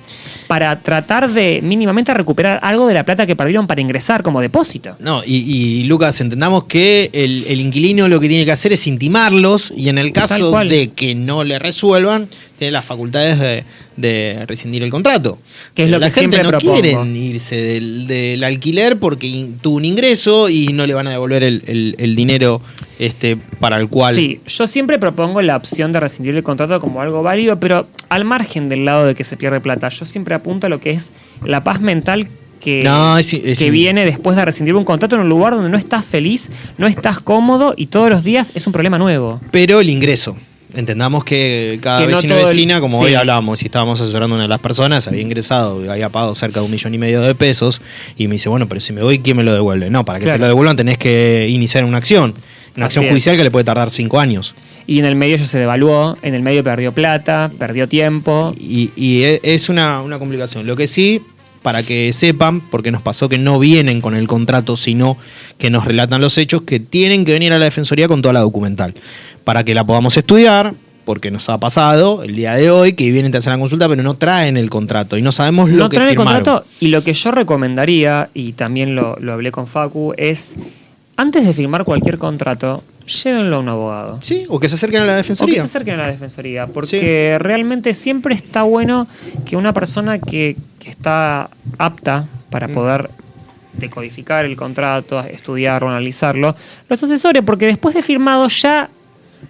para tratar de mínimamente recuperar algo de la plata que perdieron para ingresar como depósito. No, y Lucas, entendamos que el inquilino lo que tiene que hacer es intimarlos, y en el Tal caso cual. de que no le resuelvan, tiene las facultades de rescindir el contrato. Que es lo la que gente siempre no propongo. quieren irse del alquiler porque tuvo un ingreso y no le van a devolver el dinero para el cual... Sí, yo siempre propongo la opción de rescindir el contrato como algo válido, pero al margen del lado de que se pierde plata, yo siempre apunto a lo que es la paz mental que, No, que viene después de rescindir un contrato en un lugar donde no estás feliz, no estás cómodo y todos los días es un problema nuevo. Pero el ingreso. Entendamos que cada Que no vecino o todo el- vecina, como sí. hoy hablábamos, y estábamos asesorando a una de las personas, había ingresado, había pagado cerca de 1,5 millones de pesos, y me dice, bueno, pero si me voy, ¿quién me lo devuelve? No, para que Claro. te lo devuelvan tenés que iniciar una acción Así es. judicial que le puede tardar 5 años. Y en el medio ya se devaluó, en el medio perdió plata, perdió tiempo. Y es una complicación. Lo que sí, para que sepan, porque nos pasó que no vienen con el contrato, sino que nos relatan los hechos, que tienen que venir a la Defensoría con toda la documental, para que la podamos estudiar, porque nos ha pasado el día de hoy que vienen a hacer la consulta, pero no traen el contrato y no sabemos lo No que traen el firmaron. contrato, y lo que yo recomendaría, y también lo hablé con Facu, es antes de firmar cualquier contrato, llévenlo a un abogado. Sí, o que se acerquen a la O que Defensoría. se acerquen a la Defensoría, porque realmente siempre está bueno que una persona que está apta para poder decodificar el contrato, estudiarlo, analizarlo, los asesore, porque después de firmado ya,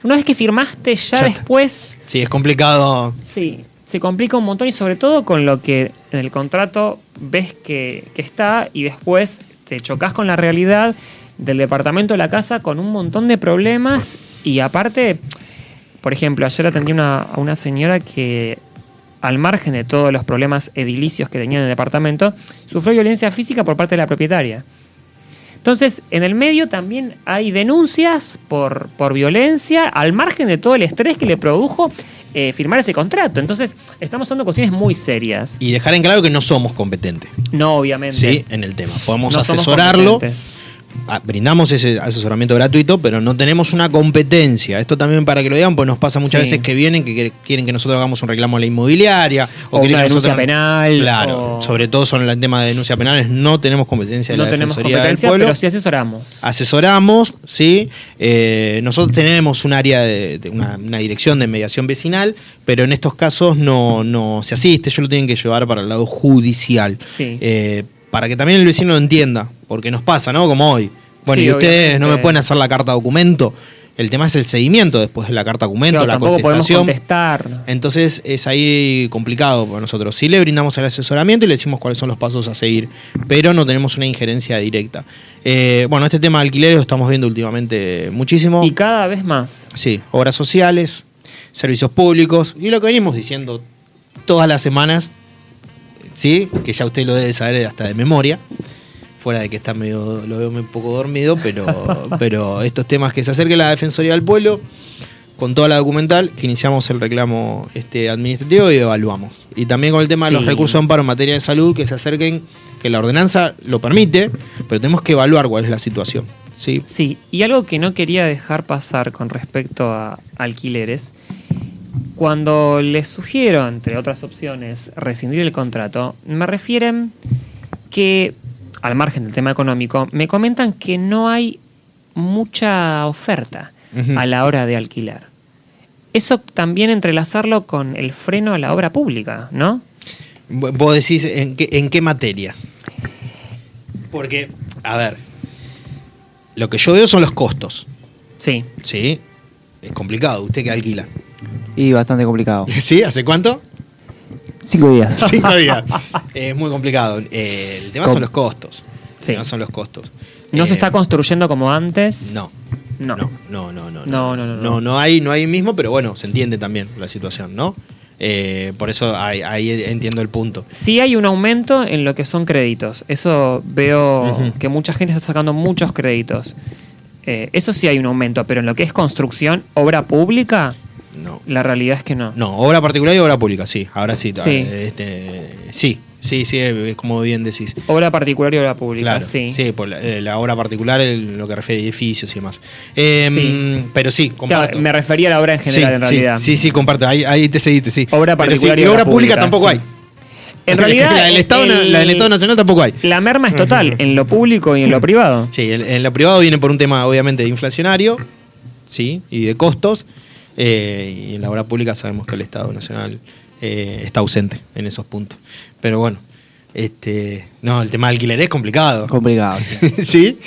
una vez que firmaste, ya Ya está. después, Sí, es complicado. sí, se complica un montón, y sobre todo con lo que en el contrato ves que está, y después te chocas con la realidad del departamento de la casa con un montón de problemas. Y aparte, por ejemplo, ayer atendí a una señora que, al margen de todos los problemas edilicios que tenía en el departamento, sufrió violencia física por parte de la propietaria. Entonces, en el medio también hay denuncias por violencia, al margen de todo el estrés que le produjo firmar ese contrato. Entonces, estamos hablando de cuestiones muy serias. Y dejar en claro que no somos competentes, No, obviamente. ¿sí? En el tema. Podemos No somos asesorarlo. competentes. Brindamos ese asesoramiento gratuito, pero no tenemos una competencia. Esto también para que lo digan, pues nos pasa muchas Sí. veces que vienen que quieren que nosotros hagamos un reclamo a la inmobiliaria O quieren una que denuncia nosotros- penal, Claro, o- sobre todo son el tema de denuncias penales, no tenemos competencia de No la tenemos Defensoría del competencia, Pueblo. pero sí asesoramos. Asesoramos, ¿sí? Nosotros tenemos un área de una dirección de mediación vecinal, pero en estos casos no se asiste, ellos lo tienen que llevar para el lado judicial. Sí. Para que también el vecino lo entienda, porque nos pasa, ¿no? Como hoy. Bueno, Sí, y ustedes no me obviamente. pueden hacer la carta documento. El tema es el seguimiento después de la carta documento, Claro, la tampoco podemos contestación. contestar. Entonces es ahí complicado para nosotros. Sí le brindamos el asesoramiento y le decimos cuáles son los pasos a seguir, pero no tenemos una injerencia directa. Bueno, este tema de alquileres lo estamos viendo últimamente muchísimo. Y cada vez más. Sí, obras sociales, servicios públicos y lo que venimos diciendo todas las semanas, sí, que ya usted lo debe saber hasta de memoria. Fuera de que está medio, lo veo un poco dormido, pero estos temas que se acerque a la Defensoría del Pueblo con toda la documental, que iniciamos el reclamo administrativo y evaluamos. Y también con el tema de los Sí. recursos de amparo en materia de salud, que se acerquen, que la ordenanza lo permite, pero tenemos que evaluar cuál es la situación. ¿Sí? Sí, y algo que no quería dejar pasar con respecto a alquileres, cuando les sugiero, entre otras opciones, rescindir el contrato, me refieren que, al margen del tema económico, me comentan que no hay mucha oferta Ujú. a la hora de alquilar. Eso también entrelazarlo con el freno a la obra pública, ¿no? Vos decís, ¿en qué materia? Porque, a ver, lo que yo veo son los costos. Sí. Sí, es complicado. ¿Usted qué alquila? Y bastante complicado. ¿Sí? ¿Hace cuánto? 5 días. 5 días. Es muy complicado. El tema son los costos. Sí. El tema son los costos. ¿No se está construyendo como antes? No. No. No hay mismo, pero bueno, se entiende también la situación, ¿no? Por eso ahí entiendo el punto. Sí hay un aumento en lo que son créditos. Eso veo Ujú. que mucha gente está sacando muchos créditos. Eso sí hay un aumento, pero en lo que es construcción, obra pública, No. la realidad es que no. No, obra particular y obra pública, sí. Ahora sí. Sí. Sí, es como bien decís. Obra particular y obra pública, Claro, sí. por la obra particular, lo que refiere a edificios y demás. Sí. Pero sí, comparto. Claro, me refería a la obra en general, en realidad. Sí, comparto. Ahí te seguiste, sí. Obra Pero particular sí, y obra obra pública pública, tampoco sí. hay. En realidad, la del Estado Nacional tampoco hay. La merma es total, en lo público y en lo privado. Sí, en lo privado viene por un tema, obviamente, de inflacionario, sí, y de costos. Y en la obra pública sabemos que el Estado Nacional está ausente en esos puntos. Pero bueno, no, el tema de alquiler es complicado. Complicado, sí. Sí,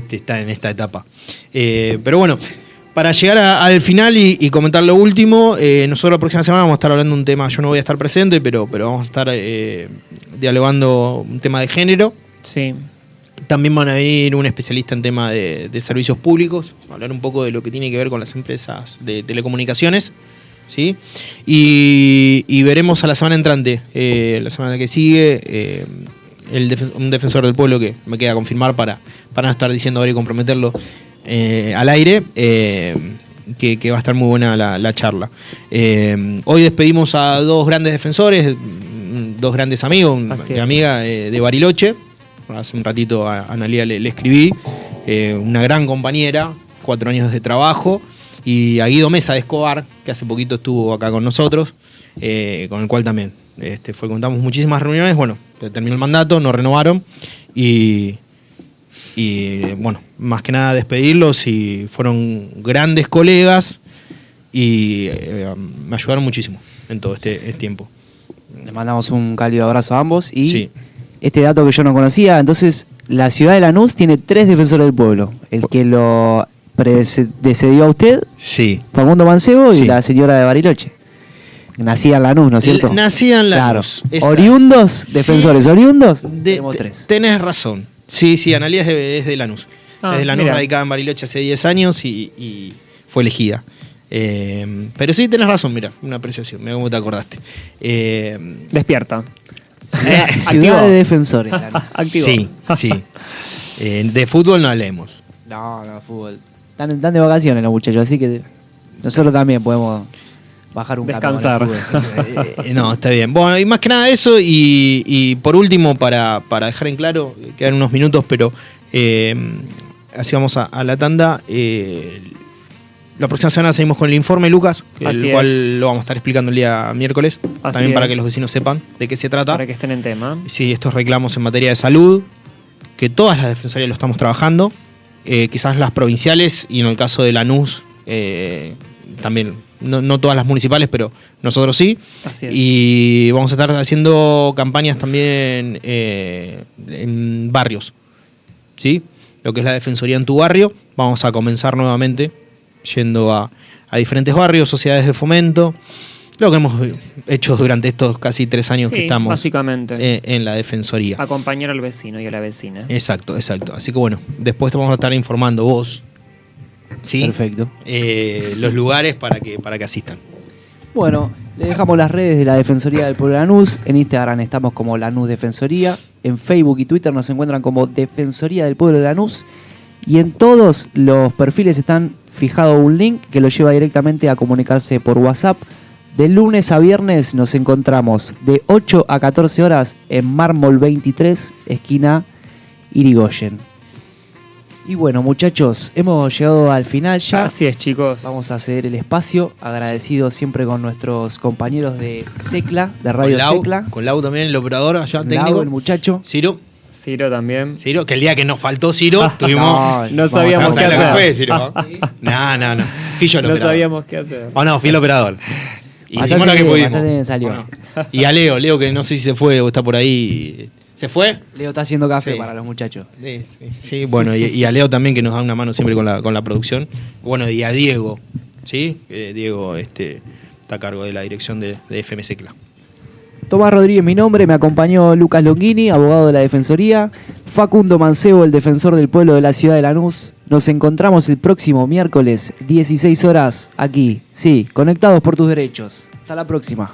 está en esta etapa. Pero bueno, para llegar al final y comentar lo último, nosotros la próxima semana vamos a estar hablando de un tema, yo no voy a estar presente, pero vamos a estar dialogando un tema de género. Sí. También van a venir un especialista en tema de servicios públicos, hablar un poco de lo que tiene que ver con las empresas de telecomunicaciones, ¿sí? Y veremos a la semana entrante, la semana que sigue, un defensor del pueblo que me queda confirmar para no estar diciendo ahora y comprometerlo al aire, que va a estar muy buena la charla. Hoy despedimos a dos grandes defensores, dos grandes amigos, Así mi es. amiga de Bariloche. Hace un ratito a Analia le escribí, una gran compañera, 4 años de trabajo, y a Guido Mesa de Escobar, que hace poquito estuvo acá con nosotros, con el cual también contamos muchísimas reuniones. Bueno, terminó el mandato, nos renovaron y bueno, más que nada despedirlos, y fueron grandes colegas y me ayudaron muchísimo en todo este tiempo. Les mandamos un cálido abrazo a ambos y Sí. este dato que yo no conocía, entonces la ciudad de Lanús tiene 3 defensores del pueblo. El que lo precedió a usted, Sí. Facundo Mancebo, y Sí. la señora de Bariloche. Nacía en Lanús, ¿no es cierto? Nacía en Lanús, Claro. exacto. Oriundos, defensores, Sí. oriundos, tenemos 3. Tenés razón. Sí, Analia es de Lanús. Ah, es de Lanús, mira. radicada en Bariloche hace 10 años y fue elegida. Pero sí, tenés razón, mira, una apreciación, mira cómo te acordaste. Despierta. Ciudad Activo. de defensores, Lanús. Activo. Sí. De fútbol no hablemos. No, fútbol. Están de vacaciones los muchachos, así que nosotros también podemos bajar un Descansar. capo con el fútbol. No, está bien. Bueno, y más que nada eso, y por último, para dejar en claro, quedan unos minutos, pero así vamos a la tanda. La próxima semana seguimos con el informe, Lucas, Así el cual es. lo vamos a estar explicando el día miércoles, Así también para es. que los vecinos sepan de qué se trata. Para que estén en tema. Sí, estos reclamos en materia de salud, que todas las defensorías lo estamos trabajando, quizás las provinciales y en el caso de Lanús también, no todas las municipales, pero nosotros sí. Así es. Y vamos a estar haciendo campañas también en barrios, ¿sí? Lo que es la defensoría en tu barrio, vamos a comenzar nuevamente yendo a diferentes barrios, sociedades de fomento, lo que hemos hecho durante estos casi 3 años que Sí, estamos básicamente. en la defensoría. Acompañar al vecino y a la vecina. Exacto. Así que bueno, después te vamos a estar informando vos, ¿sí? Perfecto. Los lugares para que asistan. Bueno, le dejamos las redes de la Defensoría del Pueblo de Lanús. En Instagram estamos como Lanús Defensoría. En Facebook y Twitter nos encuentran como Defensoría del Pueblo de Lanús. Y en todos los perfiles están fijado un link que lo lleva directamente a comunicarse por WhatsApp. De lunes a viernes nos encontramos de 8 a 14 horas en Mármol 23, esquina Irigoyen. Y bueno, muchachos, hemos llegado al final ya. Así es, chicos. Vamos a ceder el espacio, agradecidos siempre con nuestros compañeros de Secla, de Radio con Lau, Secla. Con Lau también, el operador allá técnico. Lau, el muchacho. Ciro. Ciro también. Ciro, que el día que nos faltó Ciro, tuvimos... No sabíamos qué ¿Sabes lo que fue, hacer. Ciro? No. Fui yo el No operador. sabíamos qué hacer. Oh, no, fui el operador. Hicimos lo que bien, pudimos. bastante bien salió. ¿O no? Y a Leo que no sé si se fue o está por ahí. ¿Se fue? Leo está haciendo café Sí. para los muchachos. Sí, bueno, y a Leo también que nos da una mano siempre con la producción. Bueno, y a Diego, ¿sí? Diego está a cargo de la dirección de FM Secla. Tomás Rodríguez, mi nombre, me acompañó Lucas Longhini, abogado de la Defensoría, Facundo Mancebo, el defensor del pueblo de la ciudad de Lanús. Nos encontramos el próximo miércoles, 16 horas, aquí, sí, conectados por tus derechos. Hasta la próxima.